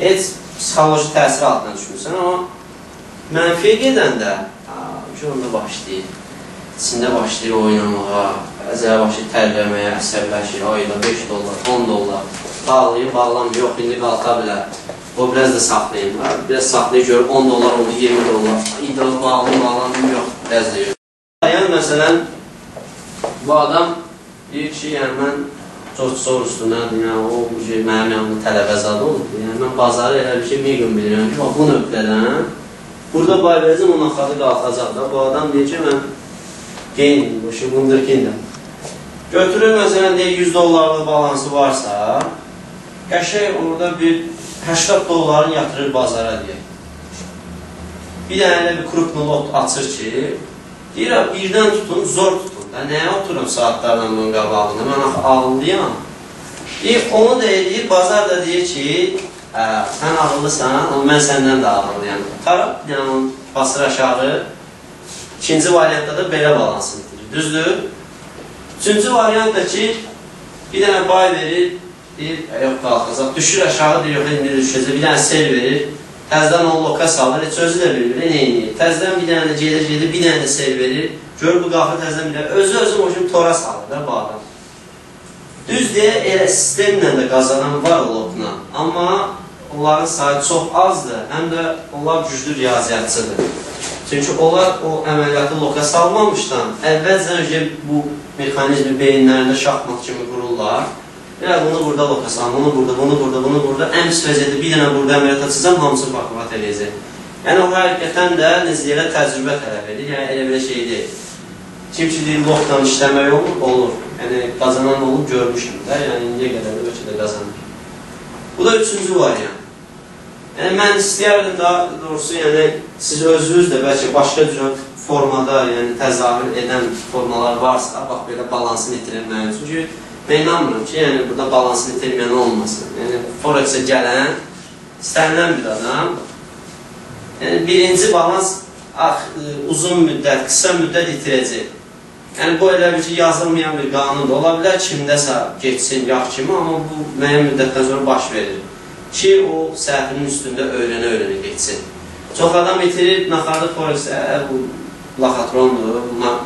heç psixoloji təsir altına düşmürsən, amma mənfiyə gedəndə onda başlayır. İçində başlayır oynamağa, əzələ başlayır tərləməyə, əsəbləşir, ayda 5 dollar, 10 dollar, bağlayır, bağlamır, yox, indi qalxa bilər. O, biraz da saxlayayım, biraz saxlayır, görür, 10 dollar oldu, 20 dollar, idol bağlandım, yox, biraz da yox. Yəni, məsələn, bu adam deyir ki, yəni, mən George Soros'dur, nədir, yəni, o, mənim yanımda tələbəzadə olub, yəni, mən bazarı elə bir şey milyon bilirəm ki, bu nöqtədən, burada bayverəcəm, onun axadı qalxacaq da, bu adam deyir ki, mən geyindim, bu şey, wunderkindəm. Götürür, məsələn, deyir, 100 dollarlı balansı varsa, qəşək orada bir 80 dollarını yatırır bazara deyək. Bir dənə bir kruplu lot açır ki, deyir, birdən tutun, zor tutun. Nəyə oturum saatlarla bunun qabağında? Mən ağıllıyam. Onu da eləyir, bazar da deyir ki, sən ağıllısan, amma mən səndən də ağıllıyam. Tarab, yəni, basır aşağı. İkinci variantda da belə balansını itirir. Düzdür? Üçüncü variant da ki, bir dənə bay verir, deyir, yox, qalxacaq. Düşür aşağı, deyir, yox, indi düşəcək. Bir dənə sel verir, təzdən onu loka salır, heç özü də bilir, neyini. Təzdən bir dənə də gedir, bir dənə də sel verir. Görür, bu qalxır təzdən bilir. Özü-özü o kimi tora salır da bu adam. Düz deyə, elə sistemlə də qazanan var o lotuna. Amma onların sayı çox azdır, həm də onlar güclü riyaziyyatçıdır. Çünki onlar o əməliyyatı loka salmamışdan, əvvəlcə bu mexanizmi beyinlərində şahmat kimi qururlar. Bunu burada loka salın, bunu burada, bunu burada, ən pis vəziyyətdə bir dənə burada əməliyyat açacaq, hamısını bakvat eləyəcək. Yəni, o həqiqətən də necə deyirlər, təcrübə tələb edir, yəni elə belə şey deyil. Kim ki deyir, lokdan işləmək olur, olur. Yəni, qazanan olub görmüşüm də, yəni indiyə qədər də ölkədə qazanır. Bu da üçüncü variant. Yəni, mən istəyərdim daha doğrusu, yəni, siz özünüz də bəlkə başqa cür formada, yəni təzahür edən formalar varsa, bax, belə balansını itirilməyin. Çünki mən inanmıram ki, yəni, burada balansını itirməyən olmasın. Yəni, Forex-ə gələn, istənilən bir adam, yəni, birinci balans uzun müddət, qısa müddət itirəcək. Yəni, bu elə bir ki, yazılmayan bir qanun da ola bilər, kimdəsə geçsin, yax kimi, amma bu müəyyən müddətdən sonra baş verir. Ki, o səhvinin üstündə öyrənə-öyrənə geçsin. Çox adam itirir, naxarlı Forex-ə, bu laxatrondur,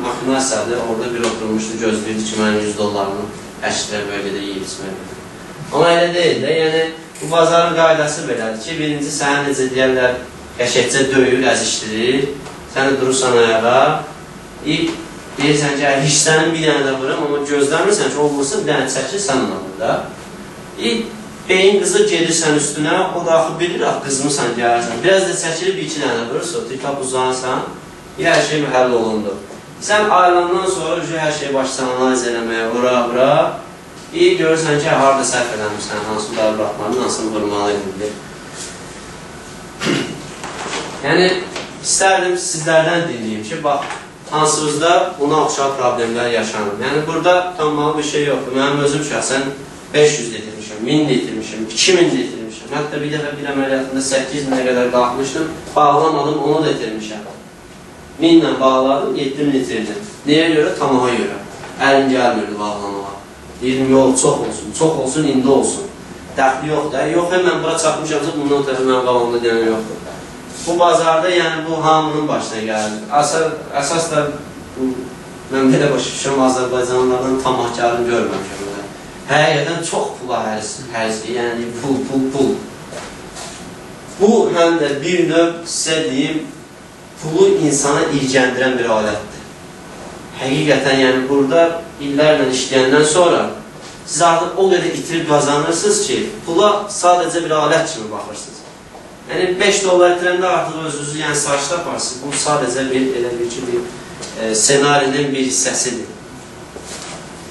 maxinasiyadır, orada bir oturmuşdu, gözləyirdi ki, mənim 100 dollarını əşkilər bölgədə yiyib içmək. Amma elə deyil də, yəni, bu bazarın qaydası belədir ki, birinci sənə necə deyərlər, qəşəkcə döyür, əzişdirir, səni durursan ayağa, deyirsən ki, hissənin bir dənə də vurum, amma gözləmirsən ki, o vursun, bir dənə çəkir, sən ona vur da. Beyin qızı gedirsən üstünə, o da axı bilir, qızmısan, gəlirsən, biraz da çəkilir, bir-iki dənə vurursa, tikab uzanırsan, hər şey mühəll olundur. Sən ayrılandan sonra hər şey başsan analiz eləməyə, vura, görürsən ki, harada səhv eləmirsən, hansı udarı bıraxmalı, hansını vurmalı edilir. Yəni, istərdim sizlərdən dinləyim ki, bax, hansınızda buna oxşar problemlər yaşanır. Yəni, burada tanımalı bir şey yoxdur. Mənim özüm şəxsən 500 itirmişəm, 1000 itirmişəm, 2000 itirmişəm. Hətta bir dəfə bir əməliyyatında 8000-ə qədər qalxmışdım, bağlamadım, onu da itirmişəm. 1000 ilə bağladım, 7000 itirdim. Nəyə görə? Tamaha görə. Əlim gəlmirdi bağlamağa. Deyirdim, yol çox olsun, indi olsun. Dəxli yox da, yox, mən bura çatmışamsa, bundan tərəf mənim qabamda deyən yoxdur. Bu bazarda, yəni bu hamının başına gəlir. Əsas da, mən belə başlayışım, Azərbaycanlardan tamahkarını görməmişəm. Həqiqətən çox pula hərzli, yəni pul. Bu, həm də bir növ, sizə deyim, pulu insana ilgəndirən bir alətdir. Həqiqətən, yəni burada illərlə işləyəndən sonra siz artıq o qədər itirib qazanırsınız ki, pula sadəcə bir alət kimi baxırsınız. Yəni 5 dollar itirəndə artıq özünüzü saçda aparsınız. Bu sadəcə elə bir senarinin bir hissəsidir.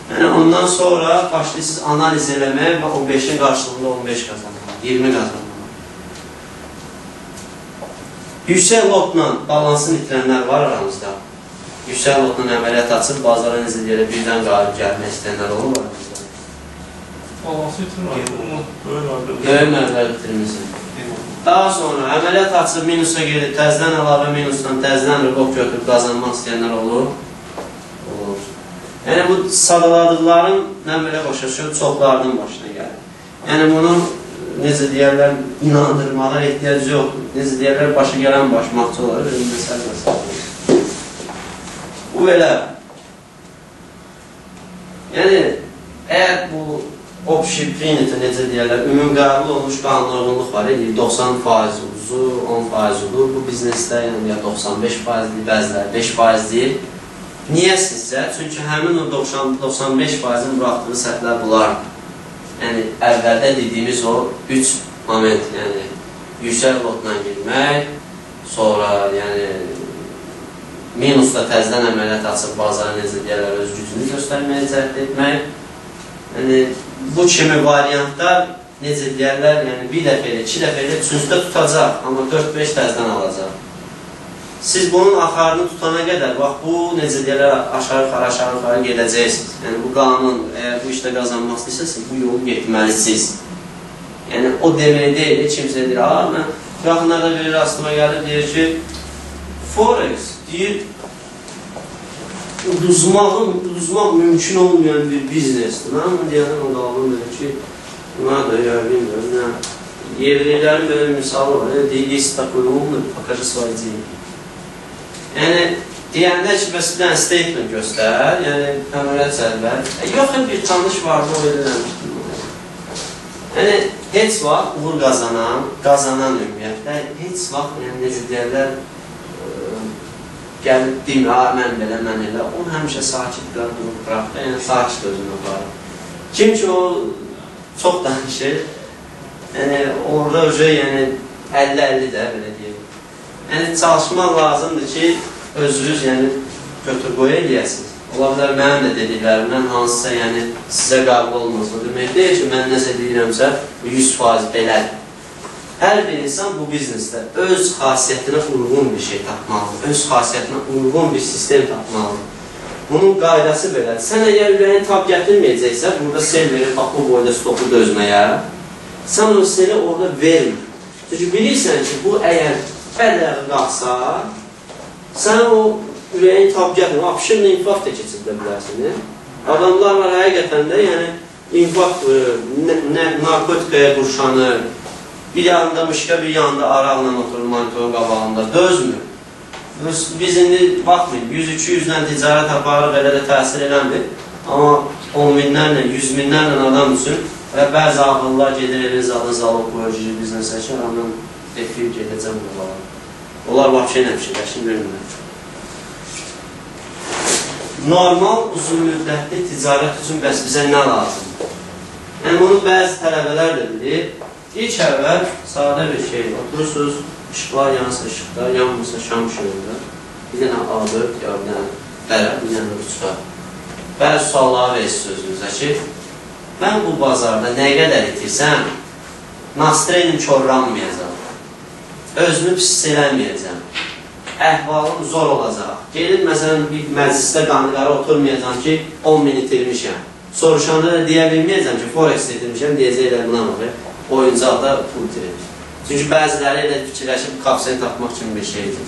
Yəni ondan sonra başlayırsınız analiz eləməyə və 15-in qarşılığında 15 qazanmalar, 20 qazanmalar. Yüksək lotla balansını itirənlər var aramızda. Yüksək lotla əməliyyat açıb, bazara necələrə birdən qalib gəlmək istəyənlər olur aramızda. Balansı itirməyir, böyük mərhələ itirmişsin. Daha sonra əməliyyat açıb minusa gelir, təzdən əlavə minusdan, təzdən rüqob götürüb qazanmaq istəyənlər olur. Yəni bu sadaladıqlarım mən belə başa düşürəm, çoxlarının başına gəlir. Yəni bunu necə deyərlər, inandırmağa ehtiyac yoxdur. Necə deyərlər, başı gələn başmaqçı olar, özündə sərbəst. Bu belə. Yəni, əgər bu общепринято, necə deyərlər, ümum qəbul olmuş qanunluq var, 90% uzu, 10% olur. Bu biznesdə yəni, ya 95% deyil, bəzilər 5% deyil. Niyə sizcə? Çünki həmin o 95%-in buraxdığı səhvlər bunlardır. Yəni, əvvəldə dediyimiz o 3 moment, yəni, yüksək lotla girmək, sonra, yəni, minusda təzdən əməliyyat açıb bazara necə deyərlər, öz gücünü göstərməyə cəhd etmək. Yəni, bu kimi variantlar, necə deyərlər, yəni, bir dəfə ilə, 2 dəfə ilə üçüncüdə tutacaq, amma 4-5 təzdən alacaq. Siz bunun axarını tutana qədər, bax, bu, necə deyərlər, aşağı-yuxarı gedəcəksiniz. Yəni, bu qanun, əgər bu işdə qazanmaq istəyirsiniz, bu yolu getməlisiniz. Yəni, o demək deyil, kimsə deyir, mən yaxınlarda bir rastıma gəlib, deyir ki, Forex, deyir, uduzmaq mümkün olmayan bir biznesdir. Mən bunu deyədən o qalbım deyir ki, buna da ya, bilmiyorum, yerlilərin belə misalı var, deyil, есть такой умный, покажи свои деньги. Yəni, deyəndə ki, bəs bir dənə statement göstər, yəni, əməliyyat səhvər. Yox, bir tanış vardı, o eləmişdim. Yəni, heç vaxt uğur qazanan ümumiyyətlə, heç vaxt, yəni, necə deyərlər, gəlib deyim, mən belə, mən elə, o həmişə sakit durub bıraxdı, yəni, sakit özünü aparır. Kim ki, o çox danışır, yəni, orada öcə, yəni, 50-50 də, belə deyək. Yəni, çalışmaq lazımdır ki, özünüz, yəni, götür-qoy eləyəsiniz. Ola bilər, mənim də dediklərimdən hansısa, yəni, sizə qəbul olmaz. O demək deyil ki, mən nəsə deyirəmsə, 100% belədir. Hər bir insan bu biznesdə öz xasiyyətinə uyğun bir şey tapmalıdır, öz xasiyyətinə uyğun bir sistem tapmalıdır. Bunun qaydası belədir. Sən əgər ürəyin tab gətirməyəcəksə, burada sel verir, bu boyda stopu dözməyə, sən o seli orada vermir. Çünki bilirsən ki, bu əgər bədəği qalsa, sən o ürəyin tab gətirir, apşırla infarkt da keçirdə bilərsin. Adamlar var həqiqətən də, yəni, infarkt vurur, narkotikaya qurşanır, bir yanında mışqa, bir yanında araqla oturur monitorun qabağında, dözmür. Biz indi baxmayın, 100-200-dən ticarət aparıq, elə də təsir eləmir. Amma 10 minlərlə, 100 minlərlə adam üçün və bəzi ağıllar gedir, evin zalı qoyur, biznesə ki, ondan efir gedəcəm buralar. Onlar vapşə ilə fikirləşin, görmürlər. Normal, uzun müddətli ticarət üçün bəs bizə nə lazımdır? Yəni, bunu bəzi tələbələr də bilir. İlk əvvəl sadə bir şey, oturursunuz, işıqlar yansa işıqlar, yanmırsa şam işığında, bir dənə A4, ya bir dənə qərə, bir dənə rüçqa. Bəzi sualları verirsiniz özünüzə ki, mən bu bazarda nə qədər itirsəm, nastreyin korlanmayacaq, özümü pis eləməyəcəm, əhvalım zor olacaq. Gelin, məsələn, bir məclisdə qanıqara oturmayacam ki, 10 min itirmişəm. Soruşanda da deyə bilməyəcəm ki, Forex itirmişəm, deyəcəklər buna baxır. Oyuncaqda pul itirir. Çünki bəziləri elə fikirləşib kapsayı tapmaq kimi bir şeydir.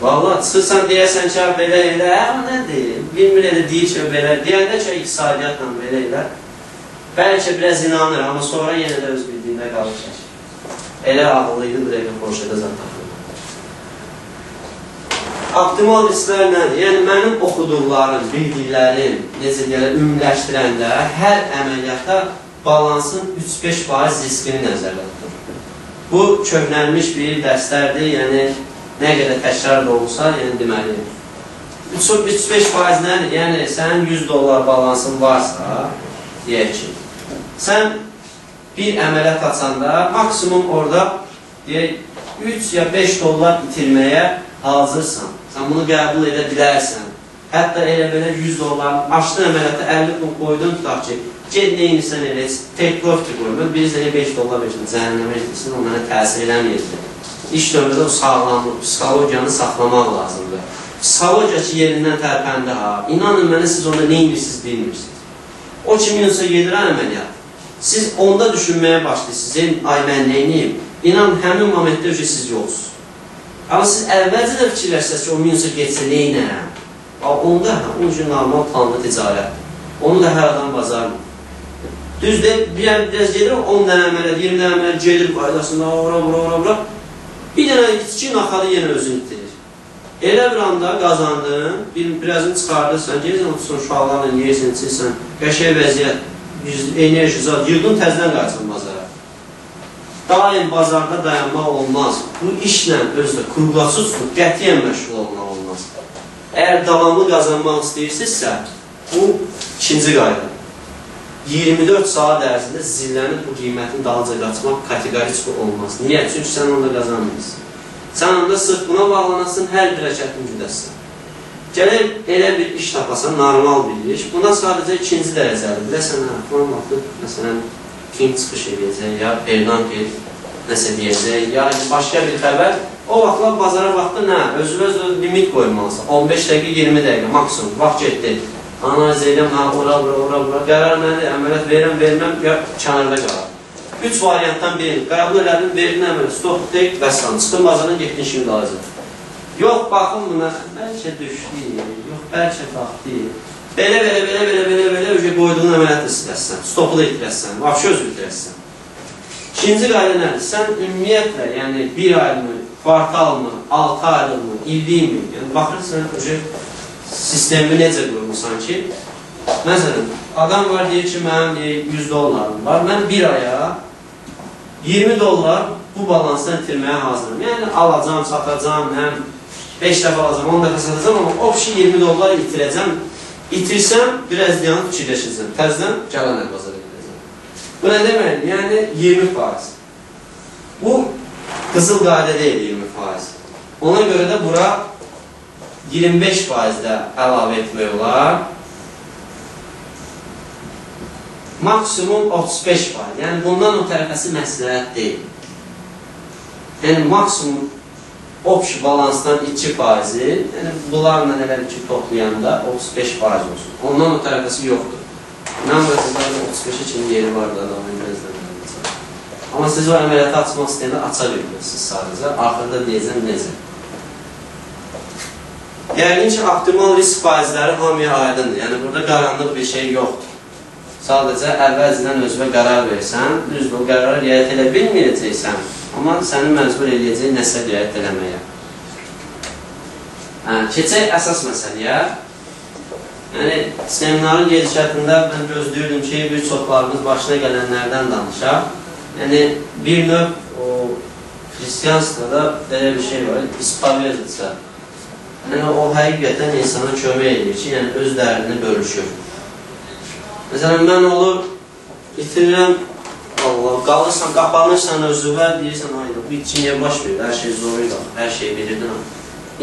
Valla, çıxırsan deyəsən ki, belə elə, o nədir? Bilmir elə deyir ki, belə, deyəndə ki, iqtisadiyyatla belə elə, bəlkə biraz inanır, amma sonra yenə də öz bildiyində qalır. Elə ağıllıydı, bu dəqiqə Porsche'də zat tapılır. Optimal risklər nədir? Yəni, mənim oxuduqlarım, bildiklərim, necə deyərlər, ümumiləşdirəndə hər əməliyyata balansın 3-5% riskini nəzərdə tutur. Bu, köhnəlmiş bir dərslərdir, yəni, nə qədər təkrar da olsa, yəni, deməli, 3-5% nədir? Yəni, sənin $100 balansın varsa, deyək ki, sən bir əməliyyat açanda, maksimum orada, deyək, 3 ya $5 itirməyə hazırsan. Sən bunu qəbul edə bilərsən. Hətta elə belə $100 açdın əməliyyatı 50 gün qoydun, tutaq ki, ged neyinsən elə, take profit qoyma, birizdə $5 verirsin, zəhənnəmə etdirsin, o mənə təsir eləməyəcək. İş dövrədə o sağlamlıq, psixologiyanı saxlamaq lazımdır. Psixologiya ki, yerindən tərpəndi ha, inanın mənə siz onda neyinirsiniz, bilmirsiniz. O kiminsə gedir əməliyyat. Siz onda düşünməyə başlayırsınız, ay mən neyniyim? İnanın, həmin momentdə siz yoxsunuz. Amma siz əvvəlcə də fikirləşsiniz ki, o minsə getsə neynərəm? Onda, onun üçün normal planlı ticarətdir. Onu da hər adam bacarmır. Düzdür, biraz gedir, 10 dənə əməliyyat, 20 dənə əməliyyat gedir qaydasında, ora. Bir dənə itki naxalı yenə özünü itirir. Elə bir anda qazandın, birazını çıxardırsan, gelirsən, otursun, uşaqlarla yeyirsən, içirsən, qəşəng vəziyyət, enerji zat, yığdın təzdən qayıtsan bazara. Daim bazarda dayanmaq olmaz. Bu işlə özdə qurğasız tutub, qətiyyən məşğul olmaq olmaz. Əgər davamlı qazanmaq istəyirsinizsə, bu ikinci qayda. 24 saat ərzində zillənib bu qiymətin dalınca qaçmaq kateqorik olmaz. Niyə? Çünki sən onda qazanmıyorsun. Sən onda sırf buna bağlanasın, hər bir rəkətin güdəsin. Gələk elə bir iş tapasan, normal bir iş. Buna sadəcə ikinci dərəcədir. Biləsən, falan vaxtı, məsələn, kim çıxış edəcək, ya Bernanke nəsə deyəcək, ya başqa bir xəbər. O vaxtlar bazara vaxtı nə? Özü limit qoymalısın. 15 dəqiqə, 20 dəqiqə maksimum. Vaxt getdi. Analiz edirəm, ora, qərar nədir, əməliyyat verməm, ya kənarda qalar. 3 variantdan birini, qəbul elədim, verdin əməliyyat, stop, tek, bəslan, çıxın bazardan getdin şimdi alacaq. Yox, baxın buna, bəlkə düşdü, yox, bəlkə baxdı. Belə, qoyduğun əməliyyatı istəyəsən, stopu da itirəsən, vapşı özü itirəsən. İkinci qayda nədir? Sən ümumiyyətlə, yəni 1 aylımı, kvartal mı, 6 aylımı, illik mi, yəni baxırsan, sistemi necə qurmuşsan ki, məsələn, adam var deyir ki, mənim $100 var, mən bir aya $20 bu balansdan itirməyə hazırım. Yəni, alacam, satacam, 5 dəfə alacam, 10 dəfə satacam, amma o kişi $20 itirəcəm. İtirsəm, biraz dayanıb fikirləşəcəm. Təzdən gələn bazara gedəcəm. Bu nə deməkdir? Yəni, 20%. Bu, qızıl qayda deyil 20%. Ona görə də bura 25% də əlavə etmək olar. Maksimum 35%. Yəni, bundan o tərəfəsi məsləhət deyil. Yəni, maksimum opşi balansdan 2%, yəni bunlarla elə ki toplayanda 35% olsun. Ondan o tərəfəsi yoxdur. Mən vəzirlərdə 35-ə kimi yeri var da adamın gözləməyəcək. Amma siz o əməliyyatı açmaq istəyəndə aça bilmirsiniz sadəcə. Axırda deyəcəm necə. Yəqin ki, optimal risk faizləri hamıya aydındır. Yəni, burada qaranlıq bir şey yoxdur. Sadəcə, əvvəlcədən özünə qərar versən, düzdür, o qərarı riayət elə bilməyəcəksən, amma səni məcbur edəcək nəsə riayət eləməyə. Keçək əsas məsələyə. Yəni, seminarın gedişətində mən gözləyirdim ki, bir çoxlarımız başına gələnlərdən danışaq. Yəni, bir növ o xristiyansıda belə bir şey var, ispavezdirsə. Yəni, o həqiqətən insana kömək edir ki, yəni öz dərdini bölüşür. Məsələn, mən olur, itirirəm, Allah, qalırsan, qapanırsan özüvə, deyirsən, ayda, bu için niyə baş verir, hər şey zoruyla, hər şey bilirdin.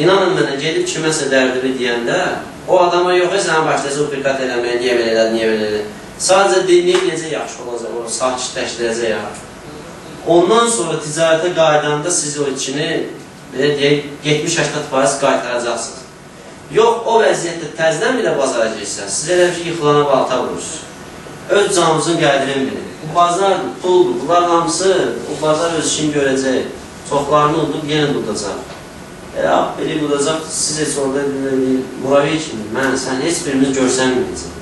İnanın mənə, gedib kiməsə dərdini deyəndə, o adama yox, sənə başlayacaq firqat eləməyə, niyə belə elədi, niyə belə elədi. Sadəcə dinləyib necə yaxşı olacaq, o sakitləşdirəcək ya. Ondan sonra ticarətə qaydanda siz o içini, belə deyək, 70-80% qaytaracaqsınız. Yox, o vəziyyətdə təzdən bir də bazara girsən, siz elə ki, yıxılana balta vurursunuz. Öz canınızın qədrini bilin. Bu bazardır, puldur, bunlar hamısı, o bazar öz işini görəcək. Çoxlarını udub, yenə udacaq. Elə biri udacaq, siz heç orada muraviyə kimi, sən heç birimiz görsənməyəcək.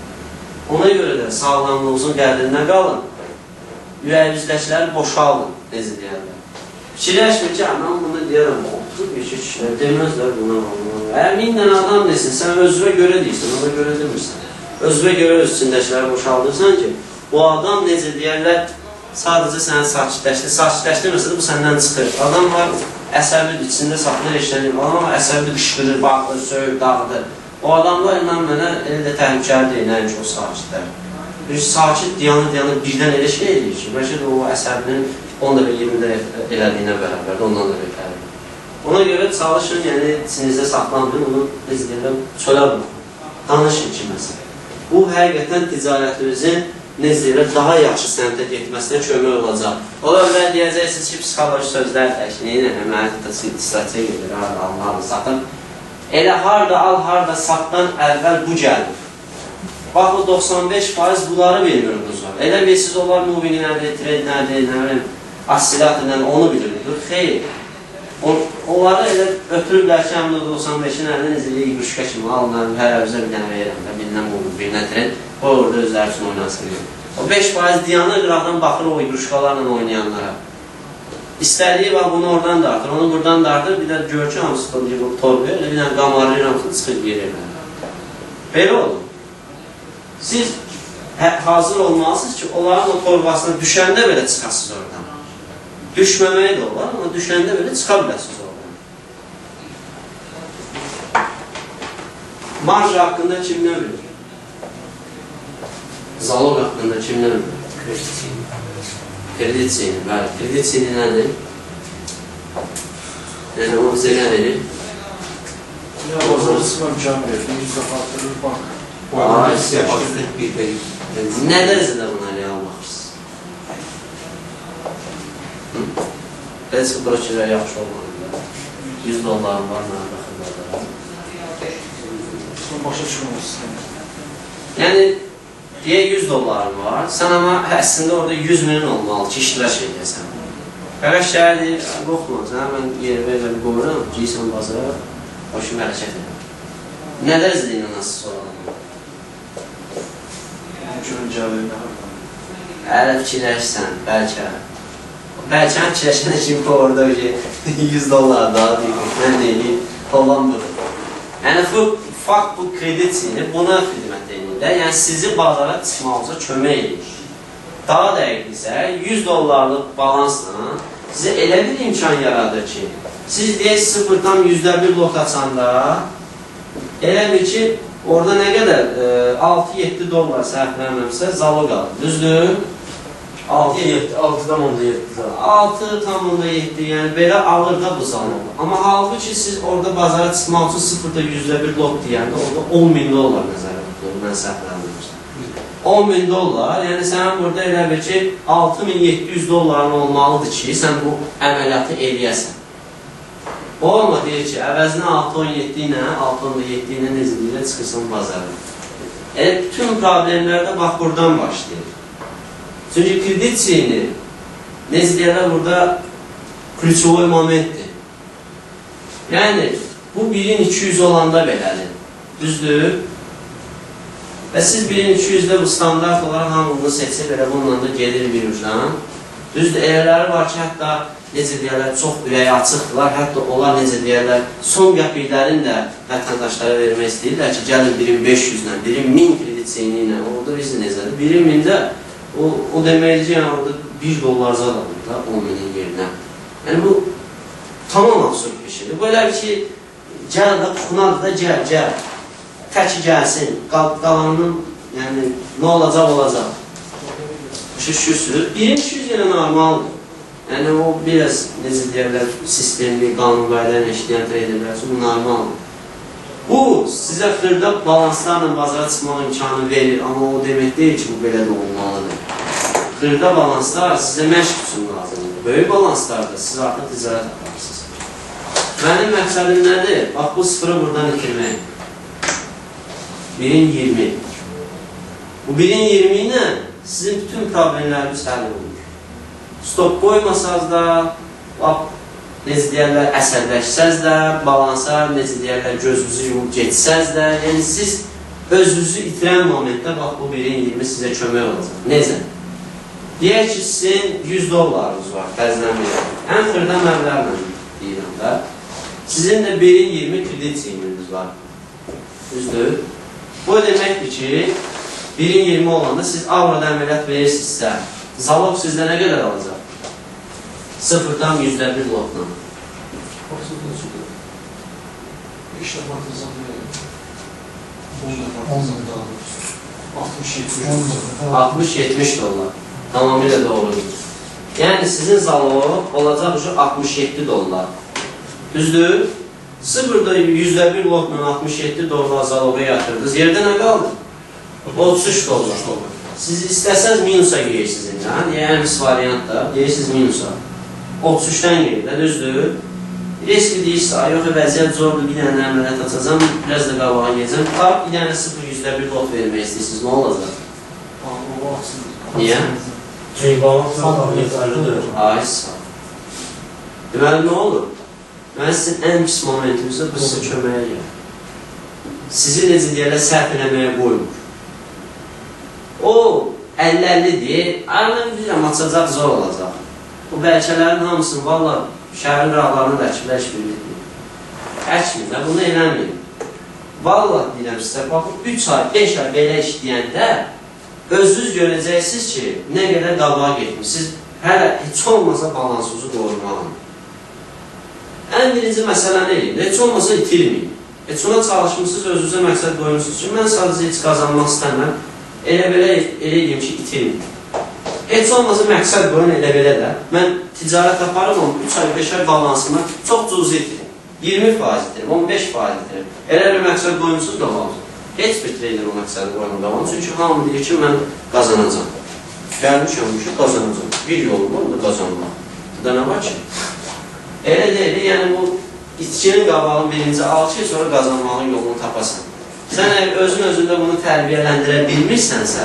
Ona görə də sağlamlığınızın qədrindən qalın, ürəyinizdəkiləri boşalın, necə deyərlər. Fikirləşmir ki, mən bunu deyərəm, oturub bir kişilər, deməzlər buna. Əgər 1000 dənə adam desin, sən özüvə görə deyirsən, ona görə demirsən. Özüvə görə öz içindəkiləri boşaldırsan ki, bu adam necə deyərlər, sadəcə səni sakitləşdirmirsə də bu səndən çıxır. Adam var, əsəbi içində saxlar eşlənir, adam var, əsəbi qışqırır, baxır, söyür, dağıdır. O adamlar ilə mənə elə də təhlükəli deyil, nəinki o sakitlər. Bir sakit dayanır, birdən elə şey edir ki, bəlkə də o əsəbinin 10 da 20 də elədiyinə bərabərdə, ondan da betərdir. Ona görə çalışın, yəni içinizdə saxlanmayın, onu biz deyirəm, çölə baxın, danışın kiməsə. Bu, həqiqətən ticarətimizin daha yaxşı səmtə getməsinə kömək olacaq. Ola bilər deyəcəksiniz ki, psixoloji sözlər təkliyin, əməliyyatda strateji gedir, almalı, satın. Elə harada al, harada satdan əvvəl bu gəlir. Bax, o 95% bunları bilmiyorsunuz var. Elə bir siz onlar muvini nədir, trade nədir, nə biləm, asilatı nədir, onu bilirsiniz. Xeyr. Onları elə ötürüblər ki, həmdə 95-in əlində necə deyil, qüşqa kimi alınlar, hər əvizə bir dənə verirəm də, bilinən muvini, bilinən trade, o orada özləri üçün oynansın. O 5% diyanlar qıraqdan baxır o ibruşkalarla oynayanlara. İstədiyi var bunu oradan dartır, onu buradan dartır, bir də gör ki, hamısı torbaya, bir dənə qamarlayır, hamısı çıxıb gerirlər. Belə olur. Siz hazır olmalısınız ki, onların o torbasına düşəndə belə çıxasınız oradan. Düşməməyi də olar, amma düşəndə belə çıxa biləsiniz oradan. Marj haqqında kim nə bilir? Zalog haqqında kim nə bilir? Kredit çeyini, bəli. Kredit çeyini nədir? Yəni, o bizə nə verir? Bazarı çıxma imkan verir, yüzdə xatırır, bank. Nə dərəcədə buna real baxırsınız? Belki brokerlər yaxşı olmalıdır. 100 dollarım var, mənə baxırlar. Son başa çıxmaq istəyir. Yəni, deyə 100 dollarım var, sən amma əslində orada 100 milyon olmalı ki, iştirak edəsən. Fəqət şəhər deyir, qorxma, sən mən yeri verəli qoyuram, giysən bazara, başım hərəkət edir. Nə dərəcədə inanasız olalım? Ələ fikirləşsən, bəlkə. Bəlkə fikirləşən kimi orada 100 dollar daha deyil, mən deyil, olan budur. Yəni, fakt bu kredit çeyini buna xidmət edir. Yəni, sizi bazara çıxmağınıza kömək edir. Daha dəqiq isə 100 dollarlıq balansla sizə elə bir imkan yaradır ki, siz deyək 0,1 lot açanda elə bir ki, orada nə qədər 6-7 dollar səhvlənməmsə zalog alır. Düzdür? 6,7 yəni belə alır da bu zalog. Amma halbuki siz orada bazara çıxmaq üçün 0,1 lot deyəndə orada 10.000 dollar nəzərə tutulur, mən səhvlənmirəm. 10.000 dollar, yəni sən burada elə bir ki 6.700 dolların olmalıdır ki, sən bu əməliyyatı eləyəsən. O olma deyir ki, əvəzinə 6.17 ilə, 6.17 ilə necə deyirlə çıxırsan bazara. Yəni, bütün problemlər də bax buradan başlayır. Çünki kredit çeyini, necə deyirlər, burada ключевой momentdir. Yəni, bu 1-in 200 olanda belədir. Düzdür? Və siz 1-in 200-də bu standart olaraq hamını seçib, elə bununla da gedir bir ucdan. Düzdür, elələri var ki, hətta necə deyərlər, çox ürəyi açıqdırlar, hətta onlar necə deyərlər, son qəpiklərini də vətəndaşlara vermək istəyirlər ki, gəlin 1.500-lə, 1.000 kredit çeyini ilə, orada biz necədir? 1.000-də o deməkdir ki, yəni orada 1 dollar zad alır da 10.000-in yerinə. Yəni bu tamam absurd bir şeydir. Bu elə ki, gəl də tuxunadır da, gəl. Təki gəlsin, qalanının, yəni, nə olacaq, olacaq. Şükürsüz. 1.200 yenə normaldır. Yəni, o biraz, necə deyərlər, sistemli, qanun qaydalarla işləyən treyderlər üçün bu normaldır. Bu, sizə xırda balanslarla bazara çıxmaq imkanı verir, amma o demək deyil ki, bu belə də olmalıdır. Xırda balanslar sizə məşq üçün lazımdır. Böyük balanslarda siz artıq ticarət aparırsınız. Mənim məqsədim nədir? Bax, bu sıfırı buradan itirmək. 1-in 20. Bu 1-in 20 ilə sizin bütün problemləriniz həll olur. Stop qoymasaz da, necə deyərlər, əsəbləşsəz də, balansa, necə deyərlər, gözünüzü yumub geçsəz də, yəni siz özünüzü itirən momentdə, bax, bu 1-in 20 sizə kömək olacaq. Necə? Deyək ki, sizin 100 dollarınız var, fəzlən bilək. Ən xırda məblərlə deyirəm də. Sizin də 1-in 20 kredit çeyniniz var. Düzdür? Bu deməkdir ki, 1-in 20 olanda siz avroda əməliyyat verirsinizsə, zalog sizdə nə qədər alacaq? 0,1 lotla. 60-70 dollar. Tamamilə doğrudur. Yəni sizin zalog olacaq 67 dollar. Düzdür? 0,1 lotla 67 dollar zaloga yatırdınız. Yerdə nə qaldı? 33 dollar. Siz istəsəz minusa giyirsiniz. Yəni, ən variant da, deyirsiniz minusa. 33-dən girir, düzdür? Riski deyirsə, yox, vəziyyət zordur, bir dənə əməliyyat açacam, biraz da qabağa geləcəm. Tap, bir dənə 0,1 lot vermək istəyirsiniz, nə olacaq? Niyə? Çünki balanslar yeterlidir. Ay, sağ. Deməli, nə olur? Mən sizin ən pis momentimizdə bu sizə köməyə gəlir. Sizi necə deyərlər, səhv eləməyə qoymur. O, 50-50-dir. Mən bilirəm, açacaq zor olacaq. Bu bəlkələrin hamısını, valla, şəhərin rağlarını da əkiblər işbirlikdir. Əkmirlər, bunu eləməyin. Valla deyirəm sizə, bax, 3 ay, 5 ay belə işləyəndə özünüz görəcəksiniz ki, nə qədər qabağa getmişsiniz, hələ heç olmasa balansınızı qorumalım. Ən birinci məsələ nə edin? Heç olmasa itirməyin. Heç ona çalışmışsınız, özünüzə məqsəd qoymuşsunuz ki, mən sadəcə heç qazanmaq istəməm, elə edeyim ki, itirməyin. Heç olmasa məqsəd qoyun elə belə də, mən ticarət aparım, 3 ay, 5 ay balansımı çox cüzi itirim. 20% itirim, 15% itirim. Elə bir məqsəd qoymuşsunuz, qabansın. Heç bir trader o məqsədi qoyun qabansın, çünki hamı deyir ki, mən qazanacam. Gəlmişəm ki, qazanacam. Bir yolum var, onu qazanmaq. Da nə var ki? Elə deyil, yəni bu içkinin qabağın birinci al ki, sonra qazanmağın yolunu tapasan. Sən əgər özün-özündə bunu tərbiyələndirə bilmirsənsə,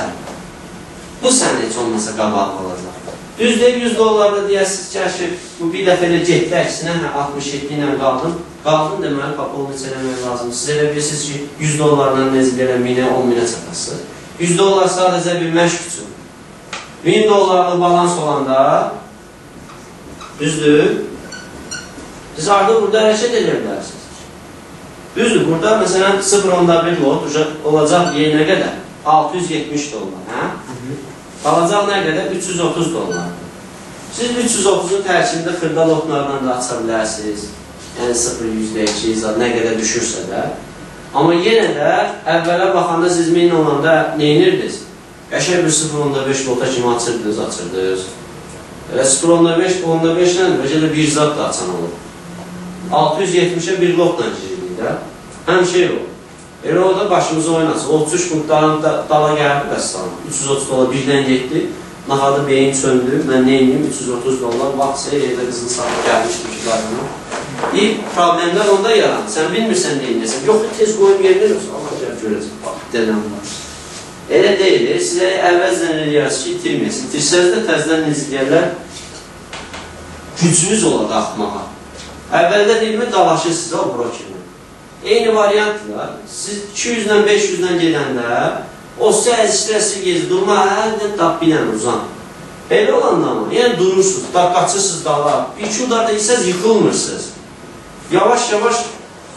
bu sən heç olmasa qabaq olacaq. Düzdür, 100 dollarda deyəsiniz ki, bu bir dəfə elə getdi əksinə, 67 ilə qaldım. Qaldım deməli, papol neçə eləmək lazımdır. Siz elə bilirsiniz ki, 100 dollarla nezil elə 1000-ə, 10.000-ə çatasınız. 100 dollar sadəcə bir məşq üçün. 1000 dollarlı balans olanda, düzdür, siz artıq burada hərəkət edə bilərsiniz. Düzdür, burada məsələn 0.1 lot olacaq yerinə qədər 670 dollar. Qalacaq nə qədər? 330 dollardır. Siz 330-un tərkibində xırda lotlardan da aça bilərsiniz. Yəni 0, 100, nə qədər düşürsə də. Amma yenə də əvvələ baxanda siz 1000 olanda neyinirdiniz? Qəşək bir 0.5 lota kimi açırdınız. 0.5 ilə bəlkə də bir zat da açan olur. 670-ə bir lotla girirdik də. Həm şey o. Elə o da başımıza oynasın. 33 punktların dala gəldi bəslanım. 330 dolar birdən getdi. Naxada beyin söndü. Mən neyim? 330 dolar. Vaxtsa yerdə qızını satıb gəlmişdim ki, qarına. İlk problemlər onda yaranır. Sən bilmirsən neyinləsən. Yox, tez qoyum yerinə yoxsa. Allah gəl görəcək. Bax, denəm var. Elə deyil. Sizə əvvəlcən eləyərsiniz ki, itirməyəsin. İtirsəniz də təzdən izləyərlər gücünüz ola qalxmağa. Əvvəldə deyilmə dalaşırsınız o bura kimi. Eyni variantlar, siz 200-lə 500-lə gedəndə, o sizə əzişdirəsi gezir, durma, hərdən tap bilən uzan. Elə olanda ama, yəni durursunuz, qaçırsınız dala, bir-iki udarda isəz yıxılmırsınız. Yavaş-yavaş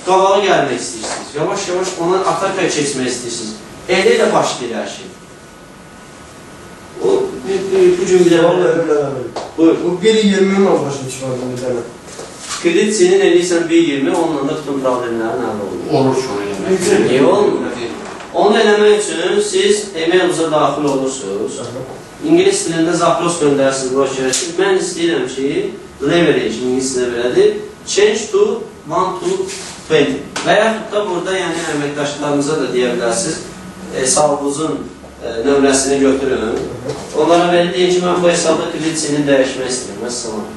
qabağa gəlmək istəyirsiniz, yavaş-yavaş ona atakaya keçmək istəyirsiniz. Elə ilə başlayır hər şey. O, bu gün bir də... Bu 1.20'nin başını çıxardığını bir tane. Kredit senin eləyirsən 1.20, onunla da bütün problemlərin həll olur. Olur şu an yəni. Niyə olmur? Onu eləmək üçün siz e-mailiniza daxil olursunuz. İngilis dilində zapros göndərsiniz brokerə ki, mən istəyirəm ki, leverage ingilis dilində belədir, change to 1 to 20. Və yaxud da burada yəni əməkdaşlarımıza da deyə bilərsiniz, hesabınızın nömrəsini götürün. Onlara belə deyin ki, mən bu hesabda kreditini dəyişmək istəyirəm. Məsələn.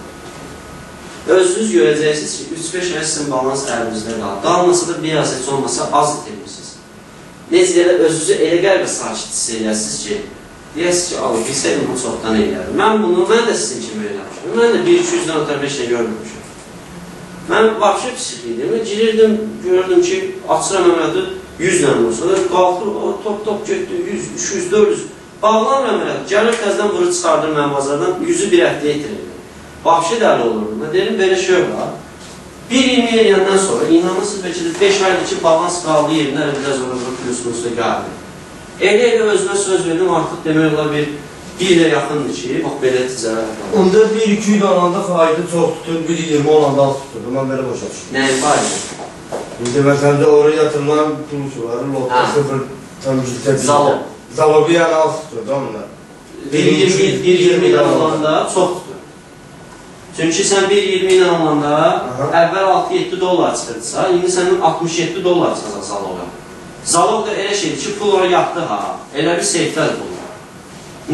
Özünüz görəcəksiniz ki, 3-5 ay sizin balans əlimizdə qalır. Qalmasa da bir az heç olmasa az itirmişsiniz. Necə elə özünüzü elə qəlbə sakit hiss eləyəsiniz ki, deyəsiniz ki, alın, bilsəydim bunu çoxdan eləyərdim. Mən də sizin kimi eləmişim. Mən də 1-200-dən ötər 5 şey görmüşüm. Mən vahşi psixiydim, girirdim, gördüm ki, açıram əməliyyatı 100-lə olsa da, qalxır, top getdi, 100, 200, 400. Bağlanmır əməliyyatı, gəlir təzdən vırı çıxardır mən bazardan, 100-ü bir həftəyə itirirdim. Vahşi dəli olurdu. Mən dedim, belə şey var. 1.20 eləyəndən sonra, inanırsınız bəlkə də 5 aydır ki, balans qaldı yerinə, biraz orada plusumuzda gəldi. Elə özümə söz verdim, artıq demək olar bir ilə yaxındır ki, bax, belə ticarət var. Onda 1-2 il alanda faidə çox tutur, 1.20 olanda az tuturdu. Mən belə başa düşdüm. Nəyin faidə? İndi məsələn, oraya yatırılan pulu var, lotta 0, tam ciddə bir... Zalog. Zalogu yəni az tuturdu, onlar. 1.20 alanda çox tutur. Çünki sən 1.20 ilə alanda əvvəl 6-7 dollar çıxırdısa, indi sənin 67 dollar çıxacaq zaloqa. Zalog da elə şeydir ki, pul oraya yatdı ha, elə bir seyflər pul var.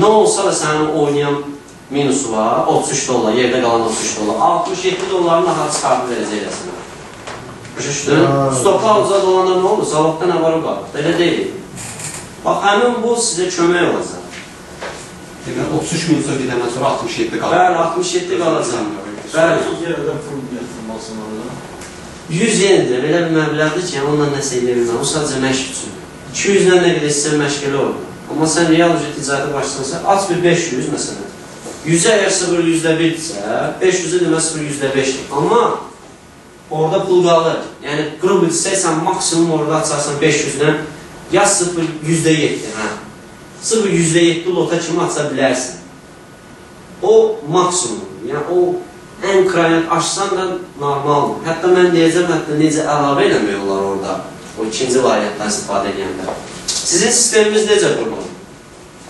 Nə olsa da sənin oynayan minusu var, 33 dollar, yerdə qalan 33 dollar, 67 dollarını daha çıxardı verəcəkləsinə. Başa düşdün? Stopla uzaq olanda nə olur? Zalogda nə var o qalır? Elə deyil. Bax, həmin bu sizə kömək olacaq. 33 min sonra gedəndən sonra 67 qalır. Bəli, 67 qalacaq. Bəli. 100 yenidir, belə bir məbləğdir ki, onunla nəsə eləyə bilməm, o sadəcə məşq üçün. 200-lə nə qədər istəyən məşq elə olur. Amma sən real ticarətə başlasansa, aç bir 500 məsələn. 100-ə əgər 0,1%-dirsə, 500-ə demə 0,5-dir. Amma orada pul qalır. Yəni, qrup bilsəysən, maksimum orada açarsan 500-dən, ya 0,7-dir, hə? 0,7 lota kimi aça bilərsən. O maksimum, yəni o ən krayət açsan da normaldır. Hətta mən deyəcəm, hətta necə əlavə eləmək olar orada, o ikinci variantdan istifadə edəndə. Sizin sistemimiz necə qurulur?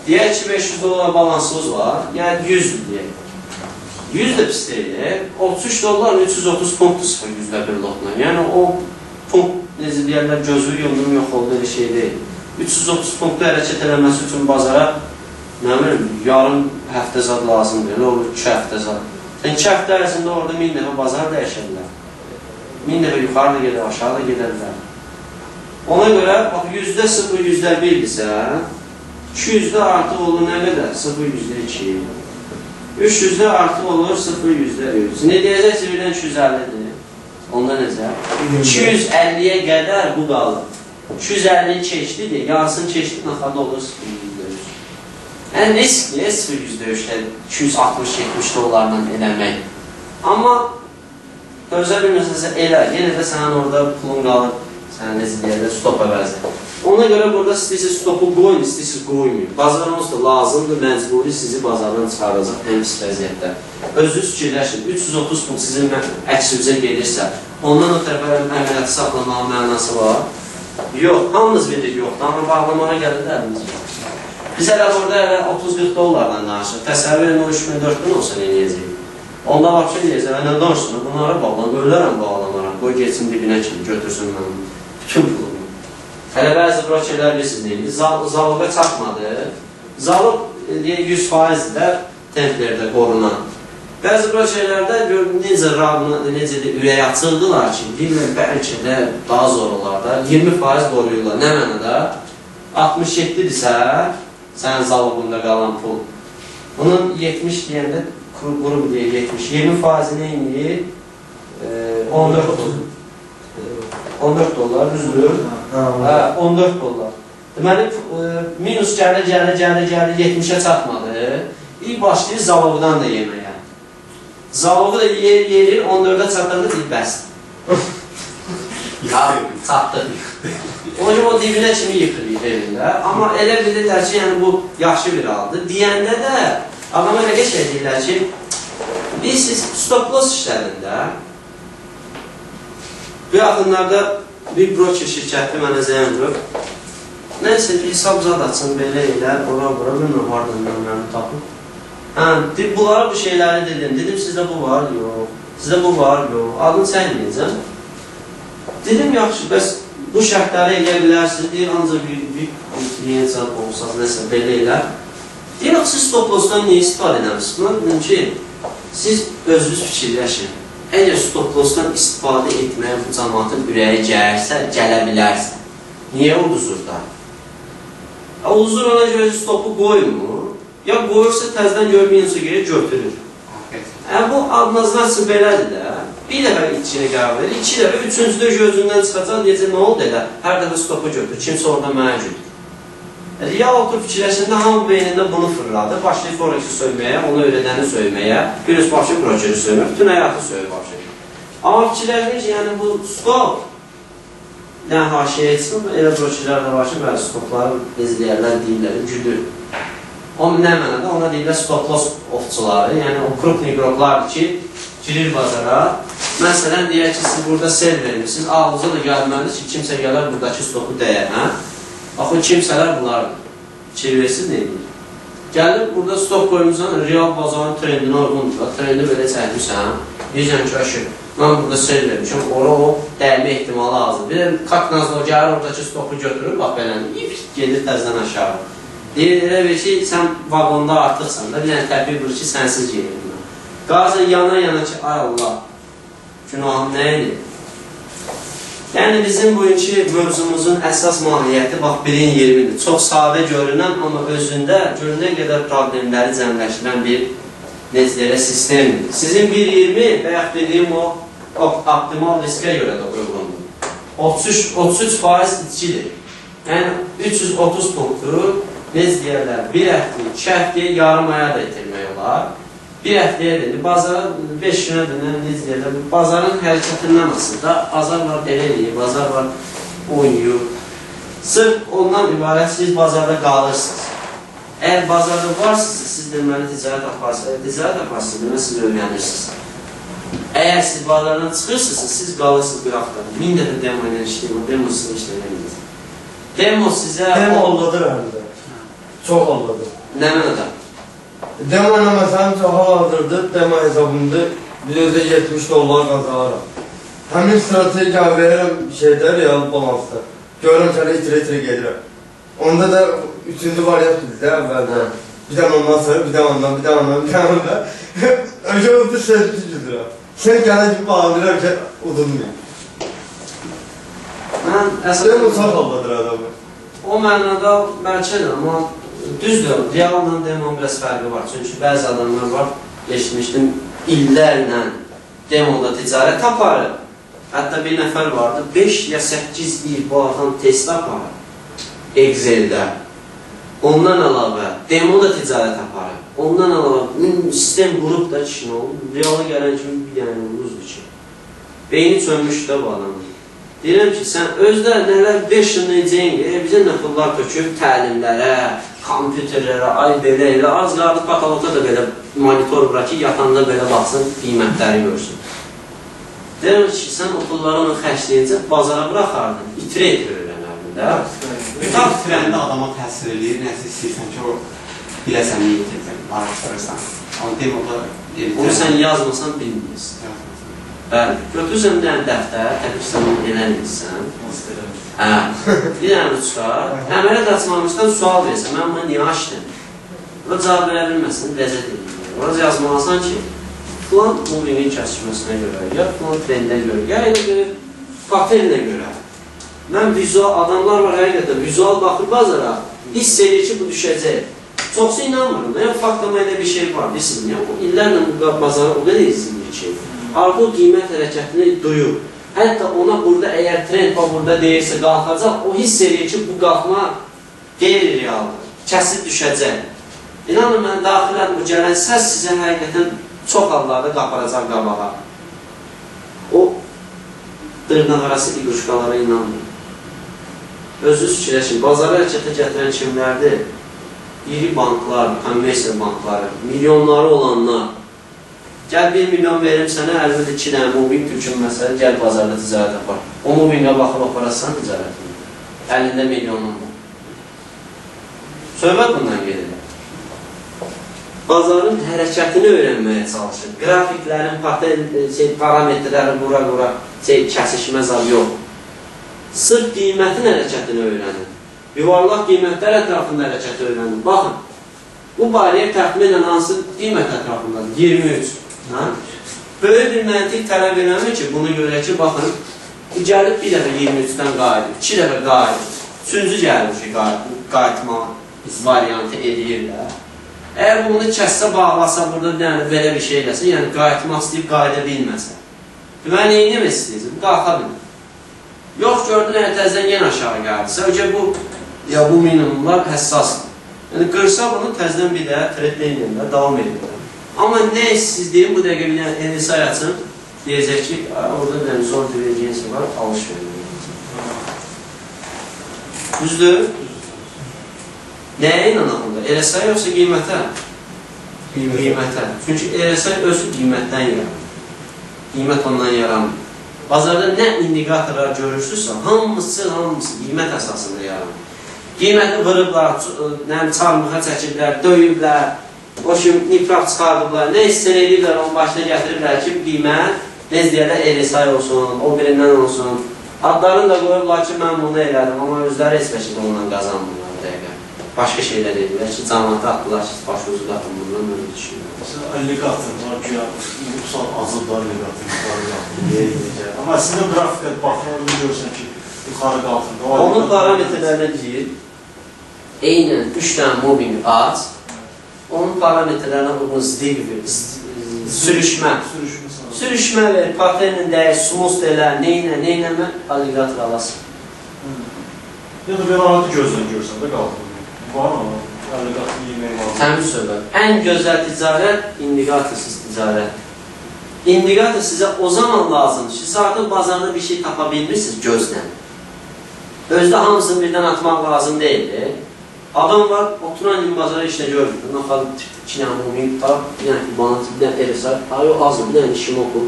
Deyək ki, 500 dolar balansınız var, yəni 100 deyək. 100 də pis deyək, 33 dolar 330 punktdur 0,1 lotla. Yəni o punkt, necə deyərlər, gözü yıldırım yox oldu, elə şey deyil. 330 punktu hərəkət eləməsi üçün bazara, nə bilim, yarım həftə zad lazımdır, elə olur 2 həftə zad. Sən 2 həftə ərzində orada 1000 dəfə bazar dəyişərlər. 1000 dəfə yuxarı da gedər, aşağı da gedərlər. Ona görə, bax, 100-də 0,1-dirsə, 200-də artıq olur nə qədər? 0,2. 300-də artıq olur 0,3. Ne deyəcəksə, birdən 250-dir. Onda necə? 250-yə qədər bu qalır. 250-ni keçdi, yarısını keçdi, naxada olur 0,3. Yəni, riskli 0,3-də 260-70 dolarla eləmək. Amma gözə bilmirsənsə elə, yenə də sənin orada pulun qalır. Sən necə deyəndə stop əvəzdir. Ona görə burada istəyirsiniz stopu qoyun, istəyirsiniz qoymayın. Bazarınız da lazımdır, məcburi sizi bazardan çıxaracaq ən pis vəziyyətdə. Özünüz fikirləşin, 330 pul sizin əksinizə gedirsə, ondan o tərəfə əməliyyatı saxlamağa mənası var. Yox, hamınız bilir yoxdur, amma bağlamağa gəlir də əlimiz yox. Biz hələ burada 30-40 dollardan danışıq. Təsəvvür edin, o 3000-4000 olsa nə yiyəcək? Onda vapşı deyəcək, nə danışsın, bunlara bağlan, ölərəm bağlamaram, qoy geçsin dibinə kimi, götürsün mən bütün pulumu. Hələ bəzi brokerlər bilirsiniz neyini, zaloqa çatmadı. Zalog 100% də templərdə qorunan. Bəzi brokerlərdə necə də ürək açıldılar ki, deyirlər bəlkə də daha zor olar da, 20% qoruyurlar. Nə mənədə? 67-dirsə, sənin zalogunda qalan pul. Bunun 70 deyəndə, qrup deyək 70, 20% neyini? 14 dolar. 14 dolar, düzdür? 14 dolar. Deməli, minus gəlir, 70-ə çatmadı. İlk başlayır zaloqdan da yeməyə. Zaloqu da yerir, 14-ə çatanda deyil, bəs. Çatdı. O dibinə kimi yıxırır evində. Amma elə bilirlər ki, bu yaxşı bir haldır. Deyəndə də, adama elə şey deyirlər ki, biz siz stop-loss işlərində, bu yaxınlarda bir broker şirkətli mənə zəyən vurub, nəysə bir hesab zad açın, belə elə, ora, bilməm, hardan mənə tapıb. Bunlara bu şeyləri dedim, sizdə bu var, yox, sizdə bu var, yox, adını sən deyəcəm. Dedim, yaxşı, bəs bu şərtləri eləyə bilərsiniz, deyir, ancaq bir klient zad olsaq, nəsə, belə elə. Deyir, siz stop-lossdan niyə istifadə edəmişsiniz? Dedim ki, siz özünüz fikirləşin. Əgər stop-lossdan istifadə etməyə bu cəmatın ürəyi gəlirsə, gələ bilərsə. Niyə uduzur da? Uduzur ona görə stopu qoymur. Ya qoyursa təzdən görməyinsə görə götürür. Bu adnazlar belədir də. Bir dəfə içini qərar verir, 2 dəfə, 3-cüdə gözündən çıxacaq, deyəcək, nə oldu elə? Hər dəfə stopu götür, kimsə orada mənə götür. Real otur fikirləşində hamı beynində bunu fırladı, başlayıb foreksi söyməyə, onu öyrədəni söyməyə, bir öz başı brokeri söymür, bütün həyatı söyür başı. Amma fikirləşmək ki, yəni bu stop, nə haşiyə etsin, elə brokerlər də var ki, bəli, stopları izləyərlər, deyirlər, güdür. O nə mənədə, ona deyirlər stop-loss ofçuları, yəni o krupni qruplardır ki, girir bazara. Məsələn, deyək ki, siz burada sel vermişsiniz, ağlıza da gəlməlidir ki, kimsə gələr buradakı stopu dəyər, hə? Baxın, kimsələr bunlardır. Çevirəsiz neydir? Gəlib, burada stop qoymuşsan, real bazarın trendinə uyğundur. Trendi belə çəkmişsən, deyəcəm ki, aşır, mən burada sel vermişəm, ora o dəyme ehtimalı azdır. Bir də kaknazda o gəlir, oradakı stopu götürür, bax beləni, gedir təzdən aşağı. Deyir, elə bir ki, sən vaqonda artıqsan da, bir dənə təpik vurur ki, sənsiz gelir. Qaza yana-yana ki, ay Allah, günahım nə idi? Yəni, bizim bugünkü mövzumuzun əsas mahiyyəti, bax, 1-in 20-dir. Çox sadə görünən, amma özündə görünən qədər problemləri cəmləşdirən bir necələrə sistemdir. Sizin 1-20 və yaxud dediyim o optimal riskə görə də uyğundur. 33% içkidir. Yəni, 330 punktu necə deyərlər, bir həftə, 2 həftəyə yarım aya da itirmək olar. Bir həftəyə dedi, bazara 5 günə dönər, necə deyərlər, bazarın hərəkətindən aslında, bazar var belə eləyir, bazar var oynayır. Sırf ondan ibarət siz bazarda qalırsınız. Əgər bazarda varsınızsa, siz deməli ticarət aparsınız, deməli siz öyrənirsiniz. Əgər siz bazardan çıxırsınızsa, siz qalırsınız qıraqda. 1000 dəfə demo ilə işləyir, demo sizə işləyir. Demo sizə... Demo alladır əlimdə. Çox alladır. Nə mənada? Demo ilə məsələn çox hal-hazırdır, demo hesabımda bir özə 70 dollar qazanarım. Həmin strategiya verirəm şeydə, real balansda. Görürəm sənə itirə gedirəm. Onda da 3-cü variant bizdə əvvəldə. Bir dənə ondan sonra, bir dənə ondan, bir dənə ondan, bir dənə ondan. Önce orada sözlü gidiyorum. Sen gene gibi bağlıyorum ki udunmuyor. Mən Sen bu sağ alladır adamı. O mənada bəlkədir, amma düzdür, realla demon biraz fərqi var. Çünki bəzi adamlar var, eşitmişdim, illərlə demonda ticarət aparır. Hətta bir nəfər vardı, 5 ya 8 il bu adam test aparır. Excel'də. Ondan əlavə, demoda ticarət aparır. Ondan əlavə, sistem qrup da kişinin olub, realı gələn kimi bir dənə uzdur ki. Beyni çönmüşdü də bu adamın. Deyirəm ki, sən özdə nələr 5 il necəyin, bizə nə pullar töküb təlimlərə, kompüterlərə, ay belə elə, az qardı katalogda da belə monitor bura ki, yatanda belə baxsın, qiymətləri görsün. Deyirəm ki, sən o pulları onu xərcləyincə bazara buraxardın, itirə öyrənərdin də. Tam itirəndə adama təsir edir, nəsə istəyirsən ki, o biləsən, niyə itirsən, araşdırırsan. Amma demoda... Onu sən yazmasan bilməyəsən. Bəli, götürürsən bir dənə dəftər, təqribsən eləmirsən. Bir dənə çıxar, əməliyyat açmamışdan sual versən, mən bunu niyə açdım? O cavab verə bilməsin, ləzzət edir. Orada yazmalasan ki, filan movingin kəsişməsinə görə, ya filan trendə görə, ya elə görə, paterinə görə. Mən vizual, adamlar var həqiqətən, vizual baxır bazara, hiss edir ki, bu düşəcək. Çoxsu inanmıyorum, faktıma elə bir şey var, bilirsiniz, illərlə bazara o qədər izləyir ki, ardı o qiymət hərəkətini duyur. Hətta ona burada, əgər trend var burada deyirsə qalxacaq, o hiss edir ki, bu qalxma qeyri-realdır, kəsib düşəcək. İnanın, mən daxilən bu gələn səs sizə həqiqətən çox hallarda qaparacaq qabağa. O dırnaq arası iquşqalara inanmır. Özünüz fikirləşin, bazarı hərəkətə gətirən kimlərdir? İri banklar, kommersiya bankları, milyonları olanlar. Gəl 1 milyon verim sənə, əlimdə 2 dənə moving türkün məsələ, gəl bazarda ticarət apar. O movingə baxıb aparasan ticarətini. Əlində milyonun var. Söhbət bundan gedir. Bazarın hərəkətini öyrənməyə çalışır. Grafiklərin, parametrləri qura-qura kəsişmə zab yox. Sırf qiymətin hərəkətini öyrənir. Yuvarlaq qiymətlər ətrafında hərəkəti öyrənir. Baxın, bu bariyer təxminən hansı qiymət ətrafındadır? 23. Böyük bir məntiq tələb eləmir ki, bunu görə ki, baxın, gəlib bir dəfə 23-dən qayıdır, 2 dəfə qayıdır, 3-cü gəlir ki, qayıtma variantı edirlər. Əgər bunu kəssə, bağlasa, burada belə bir şey eləsə, yəni qayıtmaq istəyib qayıda bilməsə, deməli, neyin demək istəyirsin? Bu qalxa bilir. Yox, gördün, təzdən yenə aşağı gəlirsə, bu minimumlar həssasdır. Yəni, qırsa bunu təzdən bir də trendləyinlə davam edirlər. Amma nə siz deyim, bu dəqiqə bir dənə NSI açın, deyəcək ki, orada bir zor divergensiya var, alış verir. Düzdür? Nəyə inanaq onda? LSI yoxsa qiymətə? Qiymətə. Çünki LSI özü qiymətdən yaranır. Qiymət ondan yaranır. Bazarda nə indikatorlar görürsünüzsə, hamısı qiymət əsasında yaranır. Qiyməti vırıblar, çarmıxa çəkiblər, döyüblər, o kimi nifraq çıxardıblar, nə istəyən edirlər, onun başına gətiriblər ki, qiymət, necə deyərlər, LSI olsun, o birindən olsun. Adlarını da qoyublar ki, mən bunu elədim, amma özləri heç bəlkə ondan qazanmırlar bu dəqiqə. Başqa şeylər edirlər ki, cəmanətə atdılar ki, başınızı qatın, bundan öyle düşünürlər. Mesela alligatör var ki, yuxsal azıblar alligatör, yuxarı qalxın, amma əslində qrafikə baxımını görürsən ki, yuxarı qalxın. Onun parametrlərinə deyir, eynən 3 dənə moving aç, onun parametrlərinə uyğun sürüşmə. Sürüşmə verir, paternin dəyər, smooth deyilər, neynəmə, alligator alasın. Ya da belə adı gözlə görsən də qalxın. Var mı? alliqatı yemək lazım. Təmiz söhbət. Ən gözəl ticarət indikatorsuz ticarət. İndikator sizə o zaman lazımdır ki, siz artıq bazarda bir şey tapa bilmirsiniz gözlə. Özdə hamısını birdən atmaq lazım deyil. Adam var, oturan gün bazara işlə görmür. Naxalı 2 dənə mumik var, bir dənə banat, bir dənə erisar, ayı azdır, bir dənə işim okur.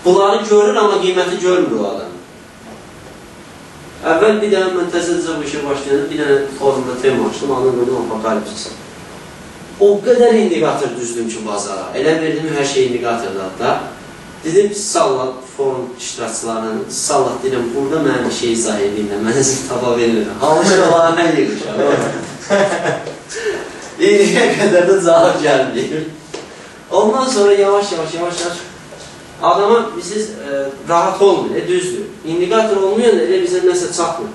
Bunları görür, amma qiyməti görmür o adam. Əvvəl bir dənə mən təzə-təzə bu işə başlayanda bir dənə forumda tema açdım, anı bölüm apokalipsisi. O qədər indikator düzdüm ki bazara. Elə verdim hər şey indikatorda hatta. Dedim sallat forum iştirakçılarına, sallat deyirəm, burada mənim şey izah edeyim də, mən sizi tapa verirəm. Halışır olanı mən yığışam. İyiliyə qədər də cavab gəlməyir. Ondan sonra yavaş adama siz rahat olmuyor, düzdür. İndikator olmayan elə bizə nəsə çatmır.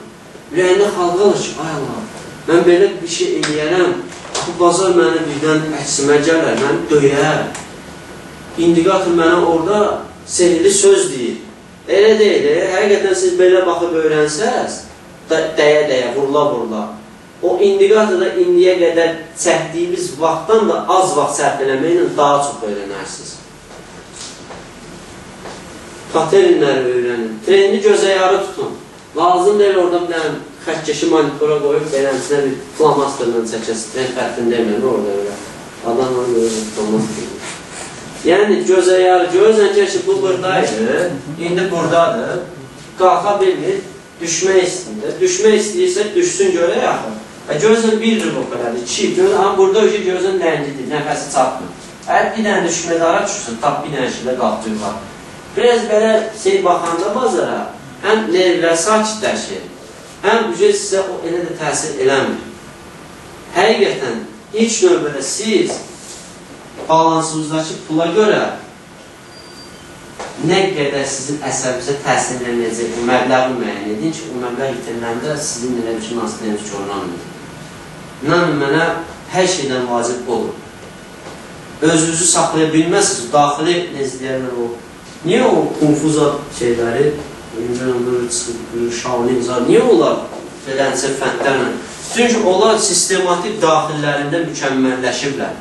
Ürəyində xalq alır ki, ay Allah, mən belə bir şey eləyərəm, bu bazar mənə birdən əksimə gələr, mən döyər. İndikator mənə orada sehirli söz deyir. Elə deyil, həqiqətən siz belə baxıb öyrənsəz, dəyə-dəyə, vurula-vurula. O indikatorda indiyə qədər çəkdiyimiz vaxtdan da az vaxt sərf eləməklə daha çox öyrənərsiniz. Paternləri öyrənin. Trendi gözə yarı tutun. Lazım deyil orada bir dənə xətkeşi monitora qoyub beləmsinə bir flamasterlə çəkəsin. Trend fərqini deməyəm, orada öyrən. Adam onu öyrən, flamasterlə. Yəni gözə yarı, gözən ki, bu buradaydı, indi buradadır. Qalxa bilmir, düşmək istəyir. Düşmək istəyirsə, düşsün görək axı. Gözün bir rübok elədir, 2, amma burada gözün ləngidir, nəfəsi çatmır. Əgər bir dənə düşmədara düşsün, tap bir dənə şilə qalxdır var. Biraz belə şey baxanda bazara, həm nervlər sakitləşir, həm sizə o elə də təsir eləmir. Həqiqətən, ilk növbədə siz balansınızdakı pula görə nə qədər sizin əsəbinizə təsir edəcək bu məbləği müəyyən edin ki, o məbləğ itiriləndə sizin elə bir nasılınız ki, oranmır. İnanın mənə hər şeydən vacib olur. Özünüzü saxlaya bilməzsiniz, daxili nezliyərlər o. Niyə o konfuza şeyləri, şaolinizar, niyə onlar belənsə fəndlərlə? Çünki onlar sistematik daxillərində mükəmməlləşiblər.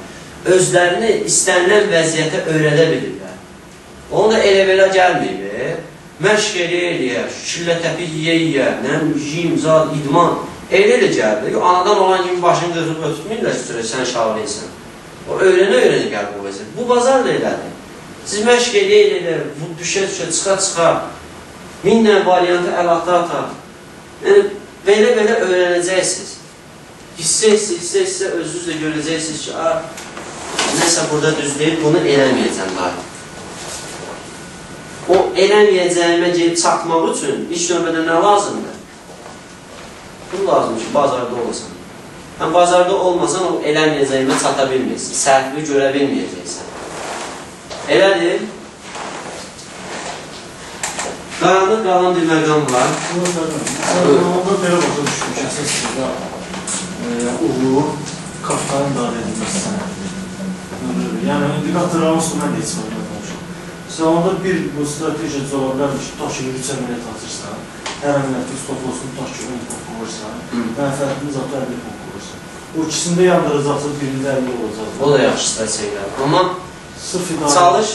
Özlərini istənilən vəziyyətə öyrədə bilirlər. Onu da elə-belə gəlməyib, məşq eləyə, şillə təpik yeyə, jim, zad, idman, elə-elə gəlmir. Anadan olan kimi başını qırıb ötürmürlər ki, sən şaolinsən. O öyrənə-öyrənə gəlir bu vəziyyət. Bu bazar da elədir. Siz məşq eləyə, düşə-düşə, çıxa-çıxa, 1000 dənə variantı əl-ata-ata. Yəni, belə-belə öyrənəcəksiniz. Hissə özünüzlə görəcəksiniz ki, nəsə burada düz deyil, bunu eləməyəcəm daha. O eləməyəcəyimə gelib çatmaq üçün ilk növbədə nə lazımdır? Bu lazımdır ki, bazarda olasan. Həm bazarda olmasan, o eləməyəcəyimə çata bilməyəcəksin, səhvini görə bilməyəcəksən. Elədir. Qaranlıq qalan bir məqam var. Onda belə başa düşmüş, əsasında uğur, kartların dair edilməsi sənədir. Yəni, indikatorlar olsun, mən də heç məqam olmuşum. Sən onda bir bu strateji ola bilərmiş, tutaq ki, 3 əməliyyat atırsan, hər əməliyyatın stop olsun, tutaq ki, 10 pok olursan, mənfəətini zatı 50 pok olursan. O ikisində yandıracaqsın, birində 50 olacaq. O da yaxşı strategiyadır. Amma çalış,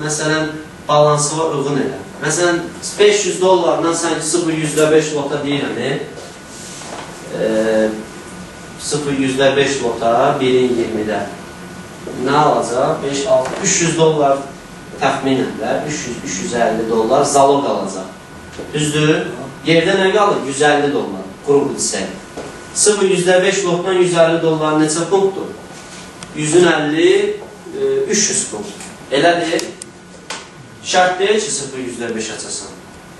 məsələn, balansıva uyğun elə. Məsələn, $500 sən 0.5 lota deyirəm, 0.5 lota 1-in 20-də. Nə alacaq? $300 təxminən də, $300-350 zalog alacaq. Düzdür? Yerdə nə qalır? $150, qrup hissək. 0.5 lotdan $150 neçə punktdur? 150, 300 punkt. Elədir? Şərt deyil ki, 0.5 açasan.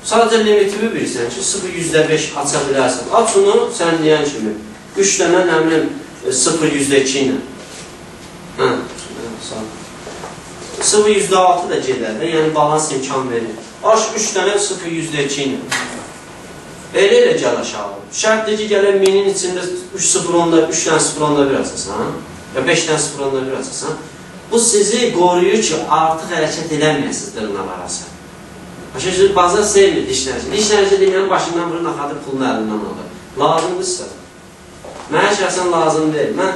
Sadəcə limitimi bilirsən ki, 0.5 aça bilərsən. Aç onu, sən deyən kimi. 3 dənə nəmlim 0.2 ilə. 0.6 da gedər də, yəni balans imkan verir. Aç 3 dənə 0.2 ilə. Elə gəl aşağı. Şərtdir ki, gələk 1000-in içində 3 dənə 0.1 açasan, ya 5 dənə 0.1 açasan, bu sizi qoruyur ki, artıq hərəkət eləməyəsiniz dırnaq arası. Başa bazar sevmir dişlərci. Dişlərci deyilən başından vurun, axadır pulun əlindən alır. Lazımdırsa. Mənə şəxsən lazım deyil. Mən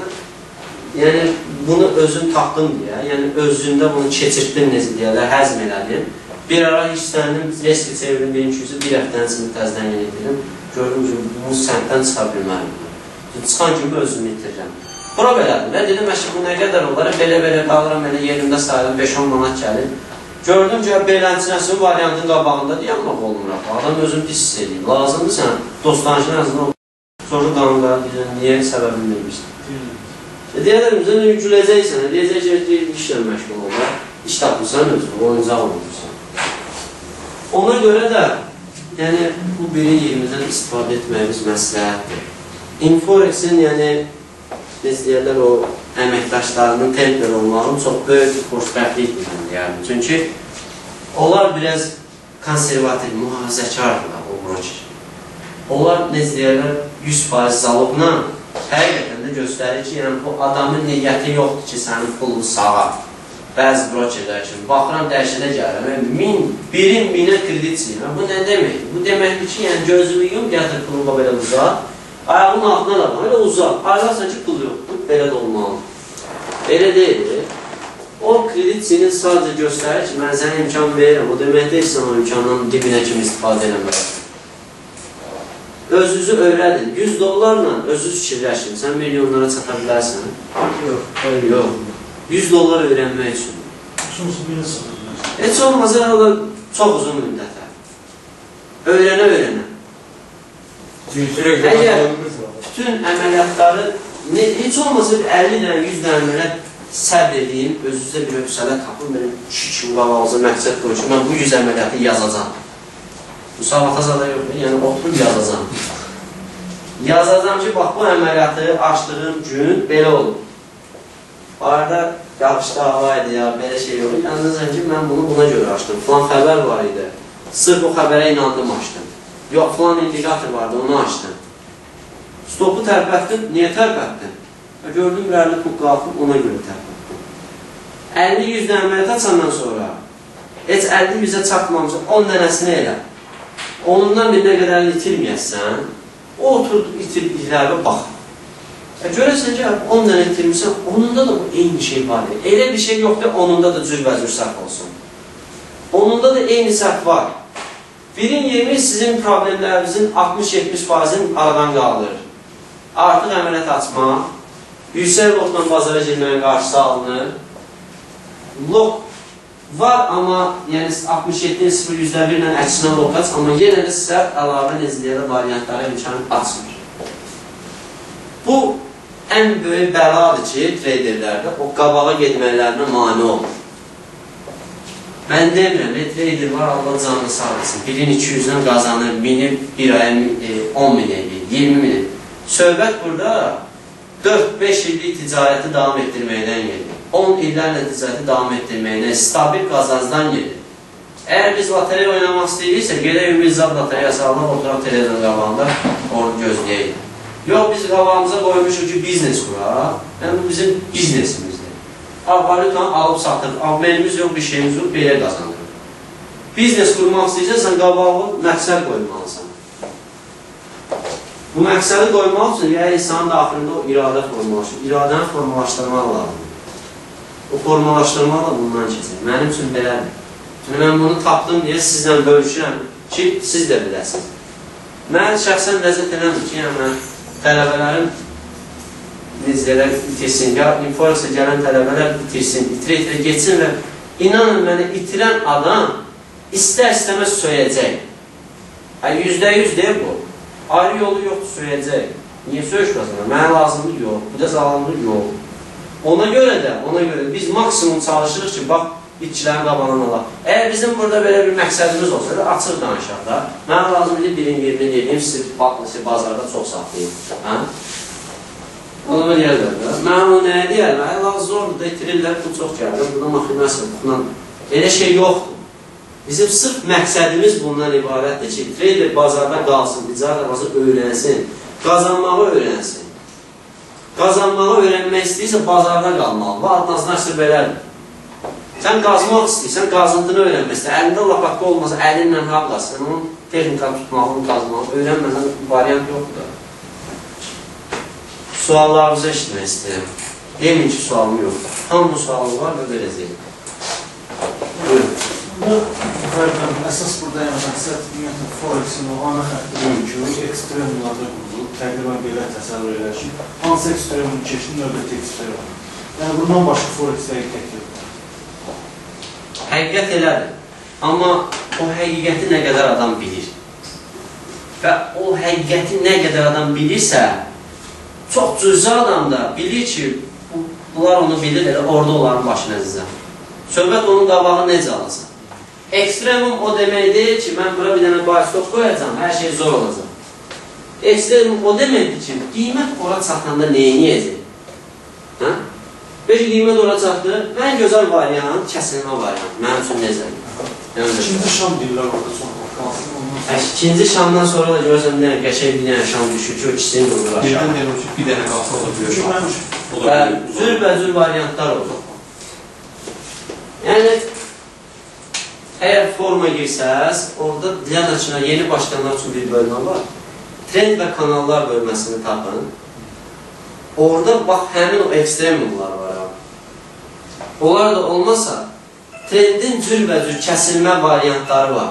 yəni bunu özüm tapdım deyə, yəni özümdə bunu keçirtdim, necə deyərlər, həzm elədim. Bir ara işləndim, reski çevirdim, benimkisi bir həftənin içində təzdən yenildim. Gördüm ki, bunu səmtdən çıxa bilməliyim. Çıxan kimi özümü itirirəm. Bura belədir. Nə dedim, bu nə qədər olar? Belə-belə qalıram, mənə yerimdə sayılım, 5-10 manat gəlir. Gördüm ki, belənçinəsin variantın qabağında deyəmək olmur. Adam özünü pis hiss edir. Lazımdır sən, dostanışın əzində sonra qanunlara deyəcək, niyə səbəbini vermişsin? Deyərlər, bizə güləcəksən, deyəcək ki, işlə məşğul olar, iş tapırsan özün, oyuncaq olursan. Ona görə də, yəni, bu birin yerimizdən istifadə etməyimiz məsləhətdir. Inforexin, yəni, biz deyərlər, o əməkdaşlarının templer olmağın çox böyük bir xoşbəxtlikdir, yəni. Çünki onlar biraz konservativ, mühafizəkardırlar, o broker. Onlar, necə deyərlər, 100% zaloqla həqiqətən də göstərir ki, yəni, bu adamın niyyəti yoxdur ki, sənin pulunu sağa. Bəzi brokerlər kimi, baxıram, dəhşədə gəlirəm, birin minə kredit çiyin. Bu nə deməkdir? Bu deməkdir ki, yəni, gözümü yum, gətir pulunu belə uzaq, ayağının altına da var, elə uzaq, aylarsan ki, pul yox, bu belə də olmalı. Elə deyil. O kredit çiyinin sadəcə göstərir ki, mən sənə imkan verirəm, o demək deyil, sən o imkandan dibinə kimi istifadə eləmək. Özünüzü öyrədin. $100 özünüz fikirləşin. Sən milyonlara çata bilərsən. Yox. $100 öyrənmək üçün. Heç olmasa çox uzun müddətə. Öyrənə. Əgər bütün əməliyyatları heç olmasa 50 dənə, 100 dənə səbr edeyim, özünüzdə bir öksələ tapın, benim 2 kimi qabağınıza məqsəd qoyun ki, mən bu 100 əməliyyatı yazacam. Bu savata zada yoxdur, yəni oturub yazacam. Yazacam ki, bax, bu əməliyyatı açdığım gün belə olur. Arada yağışda hava idi ya, belə şey yox. Yalnızca ki, mən bunu buna görə açdım. Falan xəbər var idi. Sırf o xəbərə inandım, açdım. Yox, falan indikator vardı, onu açdım. Stopu tərpətdim, niyə tərpətdim? Gördüm, rərli pul qalxıb, ona görə tərpətdim. 50-100 dənə əməliyyat açandan sonra heç 50-100-ə çatmamışsa 10 dənəsini elə. Onundan bir nə qədərini itirməyəsən, o oturub itirdiklərə bax. Görəsən ki, 10 dənə itirmirsən, onunda da bu eyni şey var. Elə bir şey yoxdur, onunda da cürbəcür səhv olsun. Onunda da eyni səhv var. Birin yemi sizin problemlərinizin 60-70%-in aradan qalır. Artıq əməliyyat açmaq, yüksək lotla bazara girməyə qarşısı alınır. Lot var, amma yəni 67-0-101 ilə əksinə lokaç, amma yenə də sizə əlavə nezliyə variantlara imkan açmır. Bu, ən böyük bəladır ki, traderlərdə o qabağa getməklərinə mane olur. Mən demirəm, trader var, Allah canını sağlasın. Birin 200-dən qazanır, 1000-i bir aya 10 min edir, 20 min. Söhbət burada 4-5 illik ticarəti davam etdirməkdən gedir. 10 illərlə ticarəti davam etdirməkdən, stabil qazancdan gedir. Əgər biz lotereya oynamaq istəyiriksə, gedək ümizad lotereya sağlam oturaq televizyon qabağında onu gözləyək. Yox, biz qabağımıza qoymuşuq ki, biznes quraq. Yəni, bu bizim biznesimizdir. Valutanı alıb satırıq, abmenimiz yox, bir şeyimiz yox, belə qazanırıq. Biznes qurmaq istəyirsən, qabağı məqsəd qoymalısan. Bu məqsədi qoymaq üçün, yəni insanın daxilində o iradə formalaşır. İradəni formalaşdırmaq lazımdır. O formalaşdırmaq da bundan keçir. Mənim üçün belədir. Mən bunu tapdım deyə sizlə bölüşürəm ki, siz də biləsiniz. Mən şəxsən ləzzət eləmir ki, yəni mən tələbələrim necələr itirsin, ya informasiya gələn tələbələr itirsin, itirə geçsin və inanın mənə itirən adam istər-istəməz söyəcək. %100 deyil bu. Ayrı yolu yoxdur, söyəcək. Niyə söyüş qazanır? Mənə lazımdır, yox. Bu da zalandır, yox. Ona görə də biz maksimum çalışırıq ki, bax, itkilərin qabanan alaq. Əgər bizim burada belə bir məqsədimiz olsa da, açıq danışaq da, mənə lazımdır, birin yerini deyim, siz bazarda çox saxlayın. Onu deyərlər də. Mən o nəyə deyərlər? Allah zordur da, itirirlər, bu çox gəlir, buna maximəsidir, buna... Elə şey yoxdur. Bizim sırf məqsədimiz bundan ibarətdir ki, trader bazarda qalsın, ticarət bazı öyrənsin, qazanmağı öyrənsin. Qazanmağı öyrənmək istəyirsə, bazarda qalmalı. Bu adnazlarsa belədir. Sən qazmaq istəyirsən, qazıntını öyrənmək istəyirsən. Əlində lapatka olmasa, əlinlə haqlasın, onun texnika tutmağını, qazmağı öyrənmədən variant yoxdur. suallarınızı eşitmək istəyirəm. Demin ki, sualım yoxdur. Hamı sualı var və verəcəyim. Buyurun. Əsas burada məqsəd ümumiyyətlə Forex-in o ana xətti ki, ekstremlarda qurulur. Təqribən belə təsəvvür edər ki, hansı ekstremin keçdi, növbəti ekstrem. Yəni, bundan başqa Forex həqiqət yoxdur. Həqiqət elədir. Amma o həqiqəti nə qədər adam bilir və o həqiqəti nə qədər adam bilirsə, çox cüzə adam da bilir ki, bunlar onu bilir, elə orada onların başına əzizəm. Söhbət onun qabağı necə alacaq? Ekstremum o deməkdir ki, mən bura bir dənə buy-stop qoyacam, hər şey zor olacaq. Ekstremum o deməkdir ki, qiymət ora çatanda neyiniyəcək? Beş qiymət ora çatdı, ən gözəl variant, kəsilmə variant. Mənim üçün necədir? İkinci şam deyirlər orada çox qalsın. İkinci şamdan sonra da görürsən, qəşəng bir dənə şam düşür ki, o ikisini durur aşağı. Birdən deyirəm ki, bir dənə qalsa olur. Zülbəcür variantlar olur. Yəni, əgər forma girsəz, orada dilən açına yeni başlayanlar üçün bir bölmə var. Trend və kanallar bölməsini tapın. Orada bax, həmin o ekstremumlar var. Onlar da olmasa, trendin cürbəcür kəsilmə variantları var.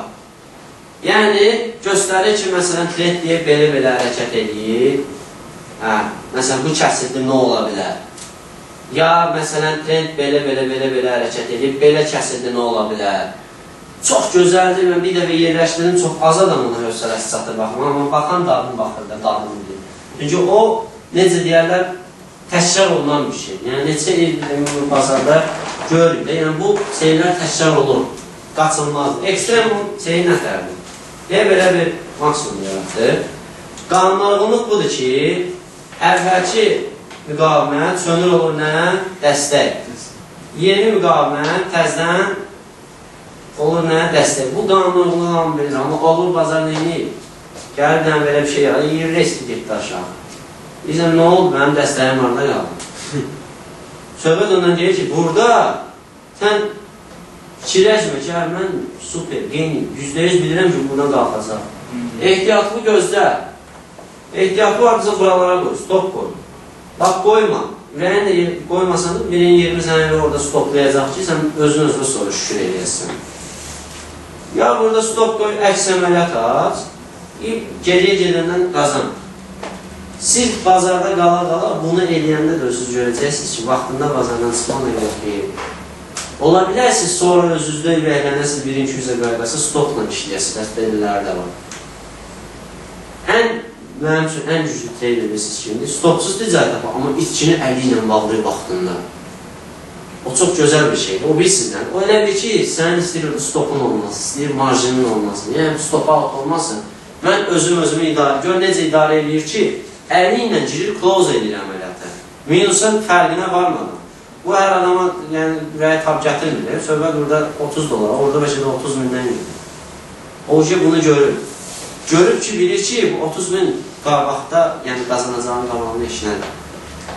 Yəni, göstərir ki, məsələn, trend deyə belə-belə hərəkət edir. Məsələn, bu kəsildi, nə ola bilər? Ya, məsələn, trend belə-belə hərəkət edir, belə kəsildi, nə ola bilər? Çox gözəldir, mən bir dəfə yerləşdirdim, çox az adam ona hörsələsi çatır baxma, amma baxan dadını baxır da, dadını bilir. Çünki o, necə deyərlər, təkrar olunan bir şey. Yəni, neçə il bazarda görürük də, yəni bu şeylər təkrar olur, qaçılmazdır. Ekstremum şeyi nətərdir? Deyə belə bir maksimum yaratdır. Qanunlarlılıq budur ki, əvvəlki müqavimət sönür olur nə? Dəstək. Yeni müqavimət təzdən olur nə? Dəstək. Bu qanunlarlılığı hamı bilir, amma olur bazar neyini? Gəldən belə bir şey yarar, riski getdi aşağı. Bizəm, nə oldu? Mənim dəstəyim arada qaldı. Söhbət ondan deyir ki, burada sən fikirləşmə ki, mən super, geni, %100 bilirəm ki, buradan qalxacaq. Ehtiyatlı gözlə. Ehtiyatlı vardısa buralara qoy, stop qoy. Bax, qoyma. Ürəyin də qoymasan da, birinin 20 sənəli orada stoplayacaq ki, sən özün-özünə sonra şükür eləyəsən. Ya burada stop qoy, əks əməliyyat aç, geriyə gedəndən qazan. Siz bazarda qala-qala bunu eləyəndə də özünüz görəcəksiniz ki, vaxtında bazardan çıxmaq nə qədər xeyir. Ola bilərsiniz, sonra özünüzdə ürəklənəsiniz, 1-200-ə qayqası stopla işləyəsiniz, belirləri də var. Mənim üçün ən güclü treyl edirsiniz kimdir? Stopsuz ticarət yapaq, amma içkini əli ilə bağlayıb vaxtında. O çox gözəl bir şeydir, o bir sizdən. O elə bir ki, sənin istəyir stopun olması, istəyir marjinin olması. Yəni, stopa olmasın. Mən özümü idarə, gör necə idarə edir ki, əli ilə girir, close edir əməliyyatı. Minusun fərqinə varmadan. Bu, hər adama ürəyi tab gətirmir. Söhbət burada 30 dolar, orada bəlkə də 30 mindən gedir. O ki, bunu görür. Görüb ki, bilir ki, 30 min qabaqda qazanacağını qalanını işlənir.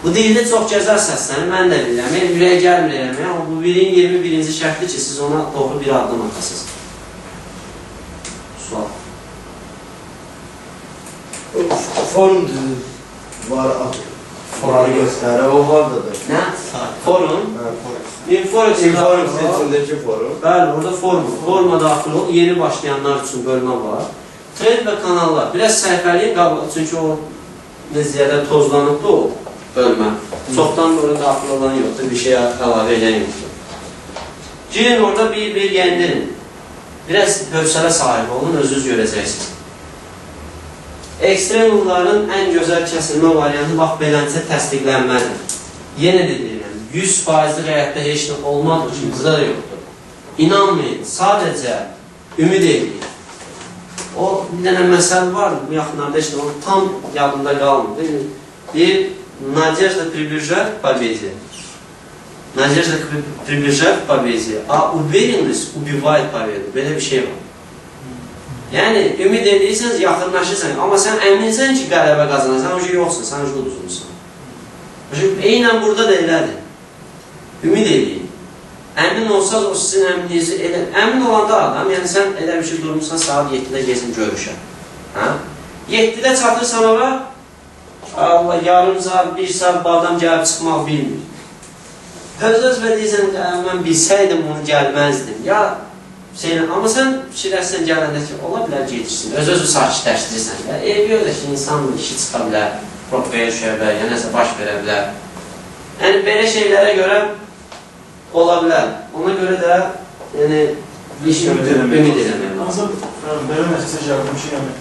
Bu dildə çox gəzər səslənir, mən də bilirəm. Ürəyə gəlmir eləmək, amma bu 21-ci şərtdir ki, siz ona doğru bir addım atasınız. Sual. Forum var, forum göstərir, o vardadır. Nə? Forum? Forum seçindəki forum. Bəli, orada forum. Foruma daxil ol, yeni başlayanlar üçün bölmə var. Trend və kanallar. Biraz səhifəliyin qabı, çünki o neziyədə tozlanıbdır o bölmə. Çoxdan orada daxil olan yoxdur, bir şey əlavə edən yoxdur. Girin orada bir yendirin. Biraz hövsələ sahibi olun, özünüz görəcəksiniz. Ekstremumların ən gözəl kəsilmə variantı bax beləncə təsdiqlənmədir. Yenə də deyirəm, 100%'lik həyatda heç nə olmadığı üçün bizdə də yoxdur. İnanmayın, sadəcə ümid edin. O bir dənə məsəl var, bu yaxınlarda işte onu tam yadında qalmır. Bir Надежда приближает к победе. Надежда приближает к победе, а уверенность убивает победу. Belə bir şey var. Yəni, ümid edirsiniz, yaxınlaşırsan, amma sən əminsən ki, qələbə qazanırsan, o şey yoxsun, sən uduzmuşsan. Eynən burada da elədir. Ümid edin. Əmin olsaz, o sizin əminliğinizi elə... Əmin olanda adam, yəni sən elə bir şey durmuşsan, saat 7-də gezin görüşə. 7-də çatırsan ora, Allah, yarım saat, 1 saat bu adam gəlib çıxmaq bilmir. Öz-öz və deyirsən, mən bilsəydim bunu gəlməzdim. Ya, amma sən fikirləşsən gələndə ki, ola bilər gedirsin, öz-özü sakitləşdirirsən. Eybi yox da ki, insanın işi çıxa bilər, probaya düşə bilər, ya nəsə baş verə bilər. Yəni, belə şeylərə görə ola bilər. Ona görə də, yəni, ümid eləmək lazım. Belə nəticə gəldim ki, yəni,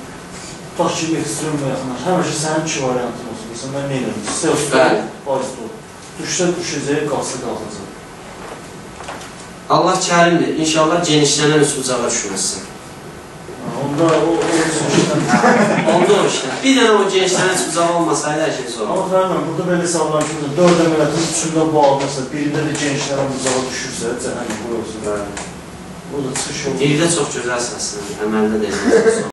tutaq ki, ekstrem və yaxınlar, həmişə sənin 2 variantın olsun. Məsələn, mən nə elədim? Self-stop, bari-stop. Düşsə düşəcək, qalsa qalacaq. Allah kərimdir. İnşallah genişlənən üsbucağa düşməzsin. Onda o işdən. Onda o işdən. Bir dənə o genişlənən üsbucağı olmasaydı hər şey zor. Amma Fərman, burada belə hesablar ki, 4 əməliyyatın üçündə bağlıdırsa, birində də genişlənən bucağa düşürsə, cəhənnəm qoyulsun. O da çıxış olur. Dildə çox gözəl səslənir, əməldə deyil.